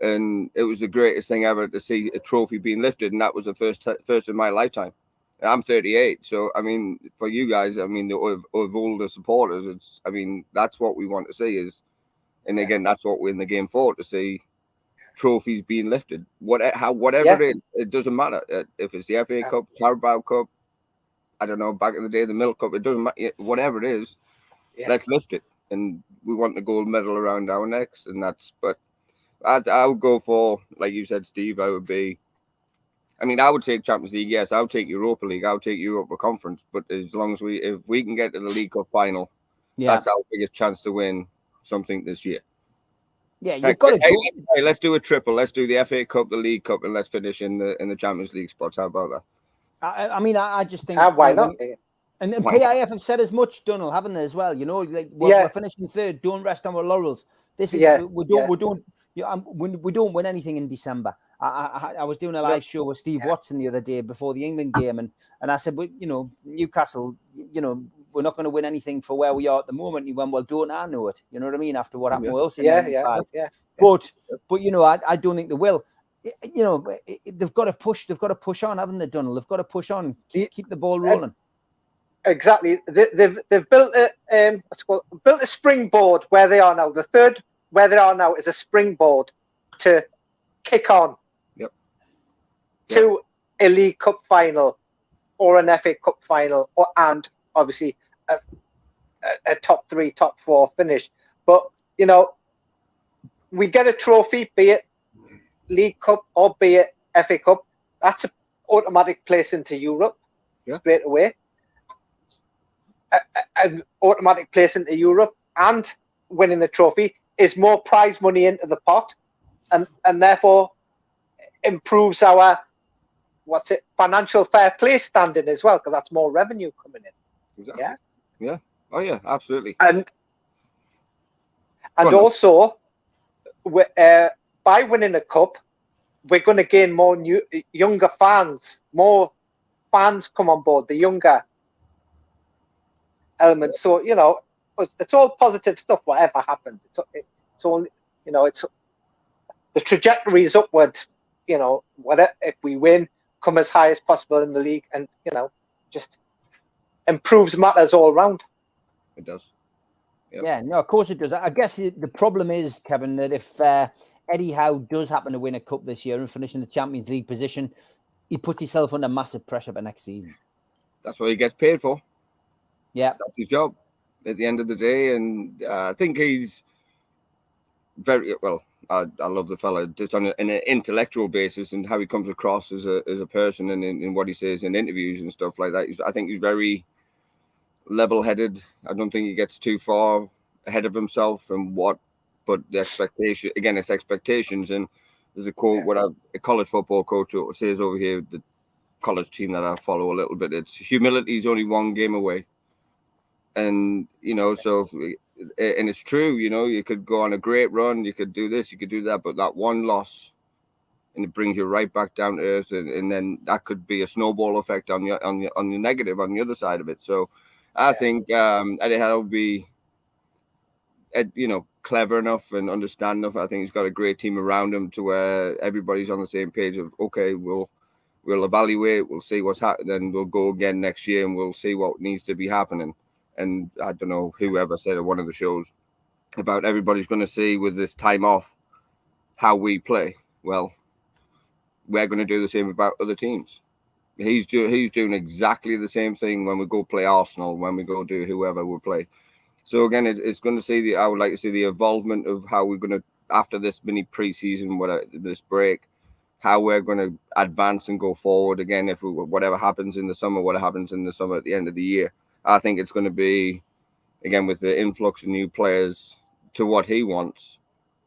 and it was the greatest thing ever to see a trophy being lifted, and that was the first in my lifetime. And I'm 38, so I mean, for you guys, I mean, of all the supporters, that's what we want to see is. And again, that's what we're in the game for, to see trophies being lifted. Whatever it is, it doesn't matter. If it's the FA Cup, Carabao Cup, I don't know, back in the day, the Milk Cup, it doesn't matter. Whatever it is, let's lift it. And we want the gold medal around our necks. And but I would go for, like you said, Steve, I would take Champions League, yes. I would take Europa League. I would take Europa Conference. But as long as if we can get to the League Cup final, that's our biggest chance to win something this year. Yeah, you've got to hey, let's do a triple. Let's do the FA Cup, the League Cup, and let's finish in the Champions League spots. How about that? I just think why not? And PIF have said as much, Donald, haven't they, as well? You know, like we're finishing third. Don't rest on our laurels. This is we don't win anything in December. I was doing a live show with Steve Watson the other day before the England game, and I said, well, you know, Newcastle, you know, we're not going to win anything for where we are at the moment. He went, well, don't I know it? You know what I mean? After what happened with us in 95. But you know, I don't think they will. You know, they've got to push. They've got to push on, haven't they, Donald? They've got to push on. Keep the ball rolling. Exactly. They've built built a springboard where they are now. The third where they are now is a springboard to kick on to a League Cup final or an FA Cup final, and obviously a top 3, top 4 finish. But you know, we get a trophy, be it League Cup or be it FA Cup. That's an automatic place into Europe straight away. An automatic place into Europe, and winning the trophy is more prize money into the pot, and therefore improves our financial fair play standing as well, because that's more revenue coming in. Exactly. Yeah. Oh yeah, absolutely. And also, by winning a cup, we're going to gain more younger fans. More fans come on board. The younger element. So you know, it's all positive stuff. Whatever happens, it's all, you know, it's the trajectory is upward. You know, whatever, if we win, come as high as possible in the league, and you know, just improves matters all around. It does. Yep. Yeah, no, of course it does. I guess the problem is, Kevin, that if Eddie Howe does happen to win a cup this year and finish in the Champions League position, he puts himself under massive pressure for next season. That's what he gets paid for. Yeah, that's his job at the end of the day, and I think he's very well. I love the fella just on an intellectual basis and how he comes across as a person and in what he says in interviews and stuff like that. I think he's very level-headed. I don't think he gets too far ahead of himself but the expectation, again, it's expectations. And there's a quote, a college football coach says over here, the college team that I follow a little bit, it's humility is only one game away. And, you know, so, and it's true, you know, you could go on a great run, you could do this, you could do that, but that one loss, and it brings you right back down to earth, and then that could be a snowball effect on the negative, on the other side of it. So I think Eddie Howe will be, you know, clever enough and understand enough. I think he's got a great team around him to where everybody's on the same page of, okay, we'll evaluate, we'll see what's happening, and we'll go again next year and we'll see what needs to be happening. And I don't know, whoever said at one of the shows about everybody's going to see with this time off how we play. Well, we're going to do the same about other teams. He's doing exactly the same thing when we go play Arsenal, when we go do whoever we play. So again, it's going to see I would like to see the involvement of how we're going to, after this mini pre-season, this break, how we're going to advance and go forward again. If whatever happens in the summer, what happens in the summer at the end of the year. I think it's going to be, again, with the influx of new players, to what he wants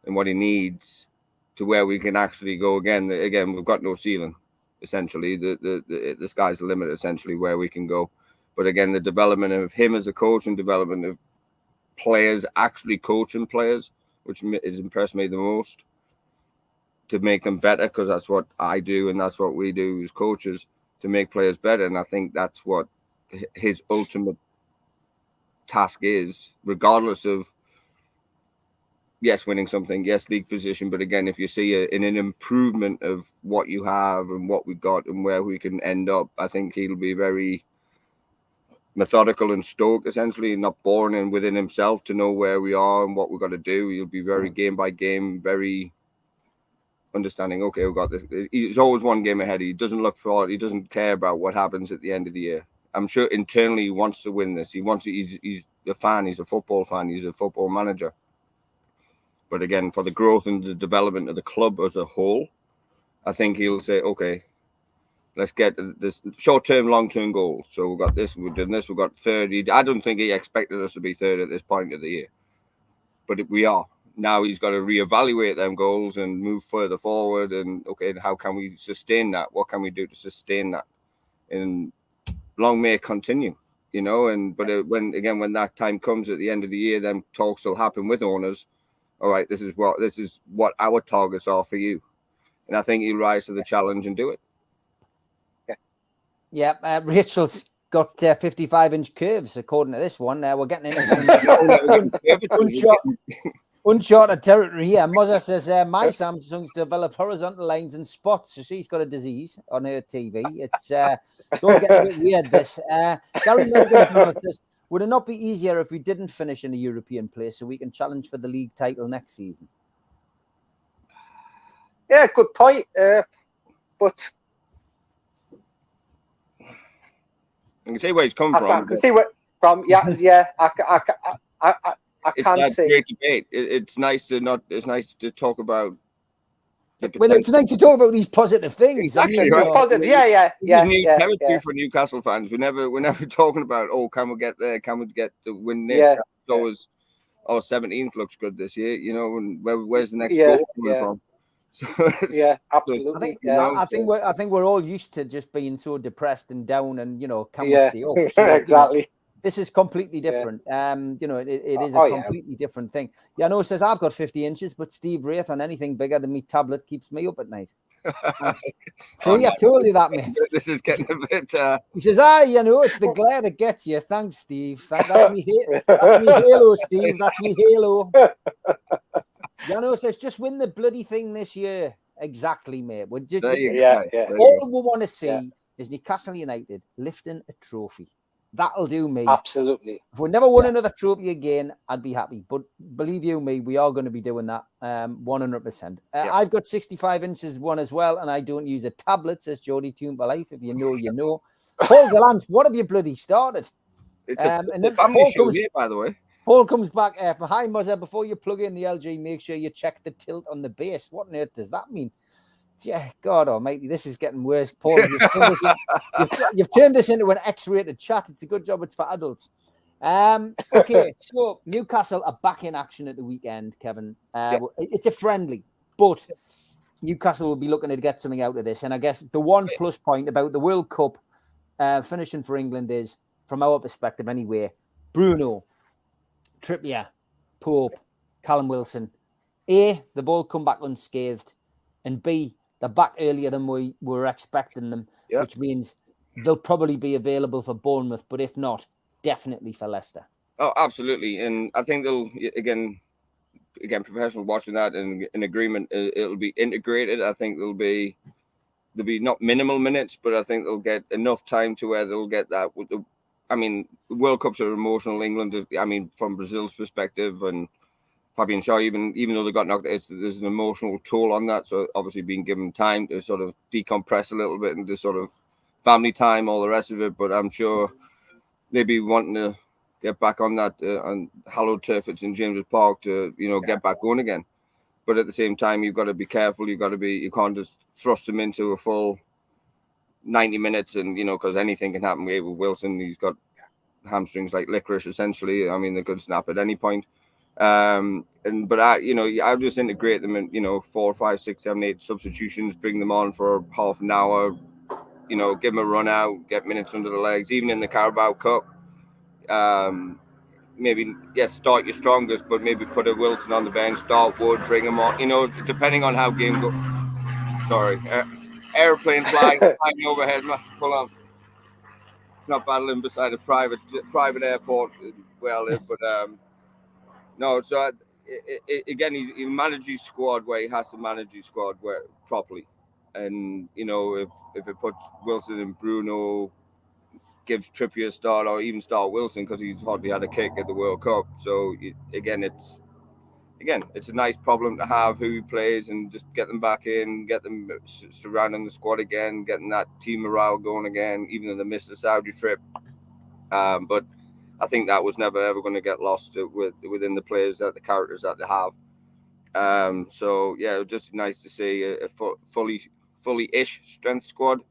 and what he needs, to where we can actually go again. Again, we've got no ceiling, essentially. The sky's the limit, essentially, where we can go. But again, the development of him as a coach and development of players actually coaching players, which has impressed me the most, to make them better, because that's what I do and that's what we do as coaches, to make players better. And I think that's what his ultimate task is, regardless of, yes, winning something, yes, league position, but again, if you see an improvement of what you have and what we got and where we can end up, I think he'll be very methodical and stoic, essentially, not born and within himself to know where we are and what we've got to do. He'll be very game by game, very understanding, okay, we've got this. He's always one game ahead. He doesn't look forward. He doesn't care about what happens at the end of the year. I'm sure internally he wants to win this. He's a fan. He's a football fan. He's a football manager. But again, for the growth and the development of the club as a whole, I think he'll say, okay, let's get this short-term, long-term goals. So we've got this, we've done this, we've got third. I don't think he expected us to be third at this point of the year. But we are. Now he's got to reevaluate them goals and move further forward. And, okay, how can we sustain that? What can we do to sustain that? And long may it continue. you know. And but when that time comes at the end of the year, then talks will happen with owners. All right, this is what our targets are for you, and I think he'll rise to the challenge and do it. Yeah, Rachel's got 55-inch curves according to this one. We're getting into some uncharted territory here. Mozza says my Samsung's developed horizontal lines and spots, so she's got a disease on her TV. It's all getting a bit weird. This Gary Milligan says, would it not be easier if we didn't finish in a European place so we can challenge for the league title next season? Yeah, good point. But I can see where he's coming from. I can see where from. Yeah. I can't say. Great debate. It's nice to talk about. Well, it's nice to talk about these positive things. Exactly. I mean, positive. Yeah. New territory for Newcastle fans. We're never talking about, can we get there? Can we get to win this? Yeah. Always, 17th looks good this year. You know, and where's the next goal coming from? So Absolutely. I think we're all used to just being so depressed and down, and can we stay up? So, exactly. This is completely different. It is a completely different thing. Yano says, I've got 50 inches, but Steve Wraith on anything bigger than me tablet keeps me up at night. See, I told you that, mate. This is getting a bit... He says, it's the glare that gets you. Thanks, Steve. That's me halo, Steve. That's me halo. Yano says, just win the bloody thing this year. Exactly, mate. We're just, all we want to see is Newcastle United lifting a trophy. That'll do me. Absolutely. If we never won another trophy again, I'd be happy. But believe you me, we are going to be doing that 100%. I've got 65 inches one as well, and I don't use a tablet, says Jody Toompa Life. If you know, you know. Paul Gallant, what have you bloody started? It's a family show here, by the way. Paul comes back. Hi, Muzza. Before you plug in the LG, make sure you check the tilt on the base. What on earth does that mean? Yeah, God almighty, this is getting worse, Paul. You've turned this into an X-rated chat. It's a good job it's for adults. Okay, so Newcastle are back in action at the weekend, Kevin. It's a friendly, but Newcastle will be looking to get something out of this. And I guess the one plus point about the World Cup finishing for England is, from our perspective anyway, Bruno, Trippier, Pope, Callum Wilson. A, they've all come back unscathed. And B, they're back earlier than we were expecting them, which means they'll probably be available for Bournemouth, but if not, definitely for Leicester. Oh, absolutely. And I think they'll, again, professionals watching that and in agreement, it'll be integrated. I think there'll be not minimal minutes, but I think they'll get enough time to where they'll get that. The World Cups are emotional. England, from Brazil's perspective, and Fabian Shaw, even though they got knocked out, there's an emotional toll on that. So obviously being given time to sort of decompress a little bit and just sort of family time, all the rest of it. But I'm sure they'd be wanting to get back on that on hallowed turf at St James's Park to, get back going again. But at the same time, you've got to be careful. You can't just thrust them into a full 90 minutes and, because anything can happen with Wilson. He's got hamstrings like licorice, essentially. They could snap at any point. I just integrate them in 4, 5, 6, 7, 8 substitutions, bring them on for half an hour, give them a run out, get minutes under the legs, even in the Carabao Cup. Maybe start your strongest, but maybe put a Wilson on the bench, start Wood, bring him on, depending on how game goes. Sorry, airplane flying overhead. Hold on, it's not battling beside a private airport where I live, but no, so again, he manages his squad where he has to manage his squad properly. And, if it puts Wilson and Bruno, gives Trippier a start, or even start Wilson because he's hardly had a kick at the World Cup. So, it's a nice problem to have who he plays and just get them back in, get them surrounding the squad again, getting that team morale going again, even though they missed the Saudi trip. But I think that was never ever going to get lost within the players, the characters that they have. Just nice to see a fully-ish strength squad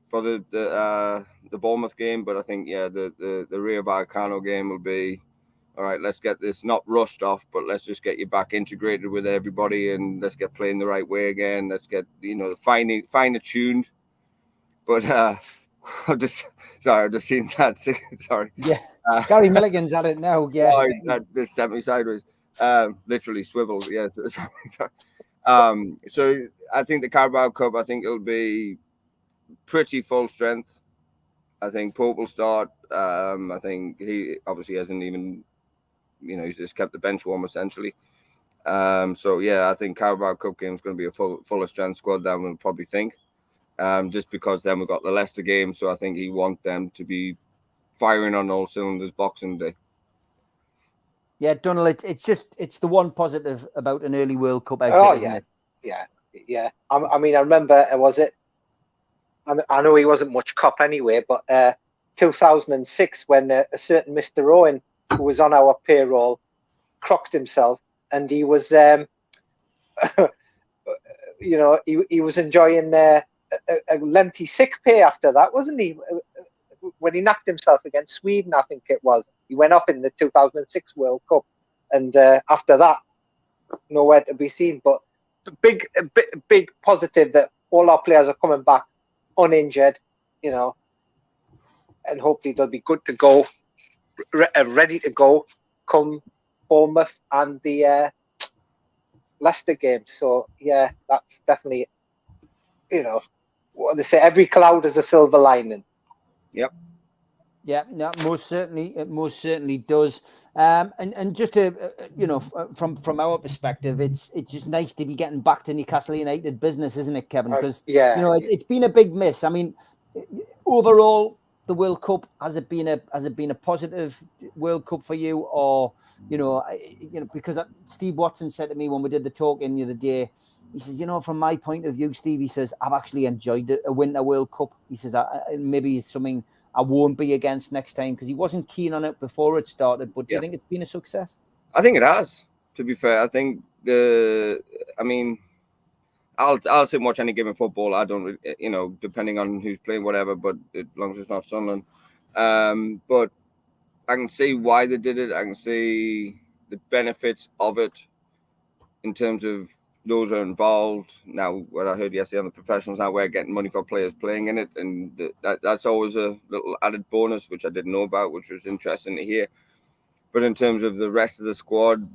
for the Bournemouth game. But I think the Rayo Vallecano game will be all right. Let's get this not rushed off, but let's just get you back integrated with everybody, and let's get playing the right way again. Let's get fine tuned. But I've just seen that. Sorry. Yeah, Gary Milligan's at it now. Yeah, Oh, that just sent me sideways. Literally swiveled. Yes. So I think the Carabao Cup, I think it'll be pretty full strength. I think Pope will start. I think he obviously hasn't even, he's just kept the bench warm essentially. So yeah, I think Carabao Cup game is going to be a fuller strength squad than we'll probably think. Just because then we've got the Leicester game, so I think he wants them to be firing on all cylinders Boxing Day. Yeah, Donald, it's the one positive about an early World Cup exit, isn't it? Yeah. I mean, I remember, I know he wasn't much cop anyway, but 2006 when a certain Mr. Owen, who was on our payroll, crocked himself, and he was, he was enjoying a lengthy sick pay after that, wasn't he? When he knocked himself against Sweden, I think it was. He went off in the 2006 World Cup, and after that, nowhere to be seen. But big positive that all our players are coming back uninjured, and hopefully they'll be good to go, ready to go come Bournemouth and the Leicester game. So yeah, that's definitely, what they say, every cloud has a silver lining. Yep. Yeah, no, most certainly, it most certainly does. And just to, from our perspective, it's just nice to be getting back to Newcastle United business, isn't it, Kevin? Because it's been a big miss. I mean, overall, the World Cup, has it been a positive World Cup for you, or because Steve Watson said to me when we did the talking the other day, he says, from my point of view, Steve, he says, I've actually enjoyed a Winter World Cup. He says, maybe it's something I won't be against next time, because he wasn't keen on it before it started. But do you think it's been a success? I think it has, to be fair. I think, I'll sit and watch any given football. I don't, depending on who's playing, whatever, but as long as it's not Sunderland. But I can see why they did it. I can see the benefits of it in terms of those are involved. Now, what I heard yesterday on the professionals, now we're getting money for players playing in it, and that's always a little added bonus, which I didn't know about, which was interesting to hear. But in terms of the rest of the squad,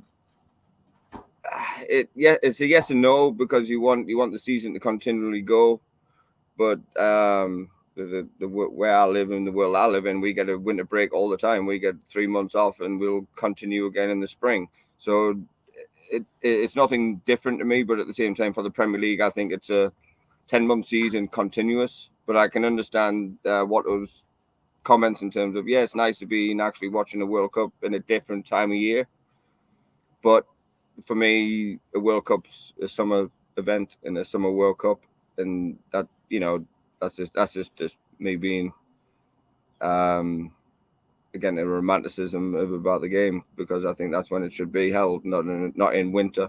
it's a yes and no, because you want the season to continually go. But where I live in the world I live in, we get a winter break all the time. We get 3 months off, and we'll continue again in the spring. So it's nothing different to me, but at the same time, for the Premier League, I think it's a 10-month season continuous. But I can understand what those comments in terms of, it's nice to be actually watching the World Cup in a different time of year. But for me, a World Cup's a summer event and a summer World Cup, and that that's just me being again, a romanticism about the game, because I think that's when it should be held, not in winter.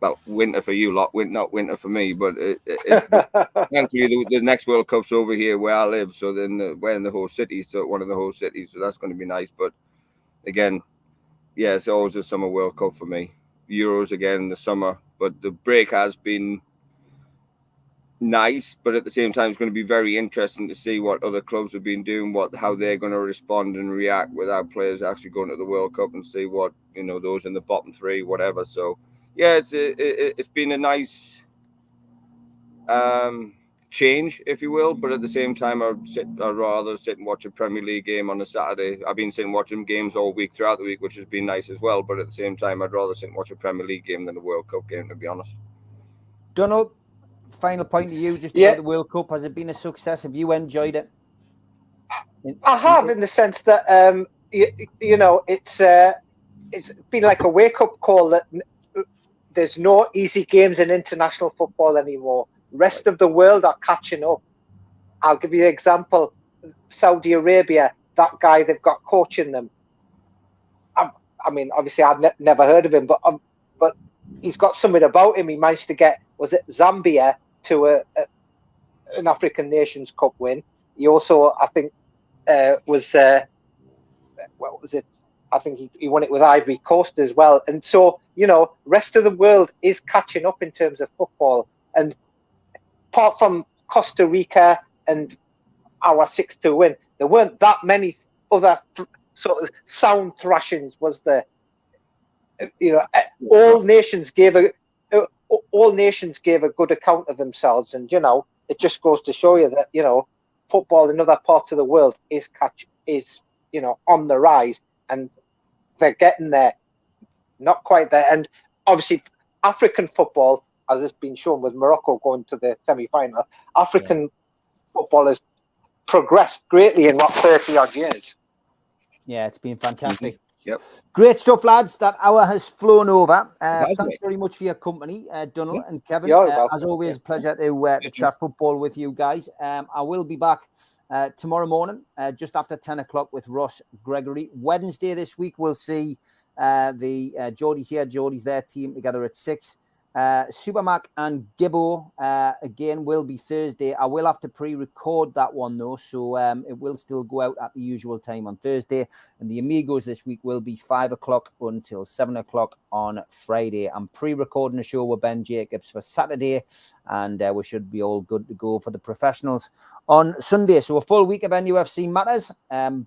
Well, winter for you lot, not winter for me. But thankfully, the next World Cup's over here where I live, so then we're in the whole city, so one of the whole cities, so that's going to be nice. But again, it's always a summer World Cup for me. Euros again in the summer, but the break has been nice, but at the same time, it's going to be very interesting to see what other clubs have been doing, how they're going to respond and react without players actually going to the World Cup, and see what those in the bottom three, whatever. So it's been a nice change, if you will, but at the same time, I'd rather sit and watch a Premier League game on a Saturday. I've been sitting watching games all week throughout the week, which has been nice as well, but at the same time, I'd rather sit and watch a Premier League game than a World Cup game, to be honest. Donald, final point to you, just about the World Cup. Has it been a success? Have you enjoyed it? I have, in the sense that it's been like a wake-up call that there's no easy games in international football anymore. Rest of the world are catching up. I'll give you an example. Saudi Arabia, that guy they've got coaching them. I mean, obviously, I've never heard of him, but he's got something about him. He managed to get, was it Zambia, to an African Nations Cup win. He also, I think, was what was it? I think he won it with Ivory Coast as well. And so, rest of the world is catching up in terms of football. And apart from Costa Rica and our 6-2 win. There weren't that many other sort of sound thrashings. Was there? All nations gave a good account of themselves, and it just goes to show you that football in other parts of the world is on the rise, and they're getting there. Not quite there, and obviously African football, as has been shown with Morocco going to the semi-final, African football has progressed greatly in 30 odd years. Yeah, it's been fantastic. Yep. Great stuff, lads. That hour has flown over. Thanks very much for your company, Donald and Kevin. As always, pleasure to chat football with you guys. I will be back tomorrow morning, just after 10 o'clock with Ross Gregory. Wednesday this week, we'll see the Geordies here, Geordies there, team together at 6. Supermac and Gibbo again will be Thursday. I will have to pre-record that one though, so it will still go out at the usual time on Thursday. And the Amigos this week will be 5 o'clock until 7 o'clock on Friday. I'm pre-recording a show with Ben Jacobs for Saturday, and we should be all good to go for the professionals on Sunday. So a full week of NUFC matters.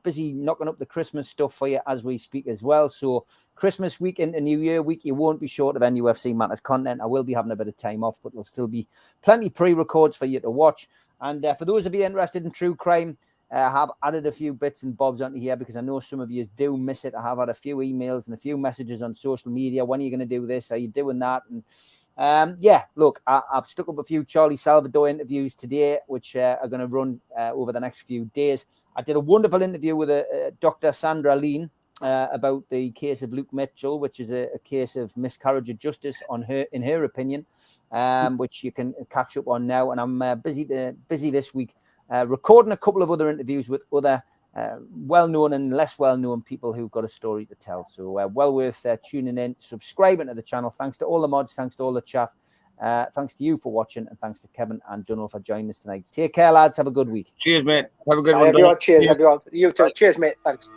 Busy knocking up the Christmas stuff for you as we speak as well. So Christmas week into New Year week, you won't be short of NUFC matters content. I will be having a bit of time off, but there'll still be plenty pre-records for you to watch. And for those of you interested in true crime, I have added a few bits and bobs onto here because I know some of you do miss it. I have had a few emails and a few messages on social media. When are you going to do this? Are you doing that? And look, I've stuck up a few Charlie Salvador interviews today, which are going to run over the next few days. I did a wonderful interview with Dr. Sandra Lean about the case of Luke Mitchell, which is a case of miscarriage of justice in her opinion, which you can catch up on now. And I'm busy this week recording a couple of other interviews with other well-known and less well-known people who've got a story to tell. So well worth tuning in, subscribing to the channel. Thanks to all the mods, thanks to all the chat. Thanks to you for watching, and thanks to Kevin and Donald for joining us tonight. Take care, lads. Have a good week. Cheers, mate. Have a good one. Everyone, cheers, everyone. You too. Cheers, mate. Thanks.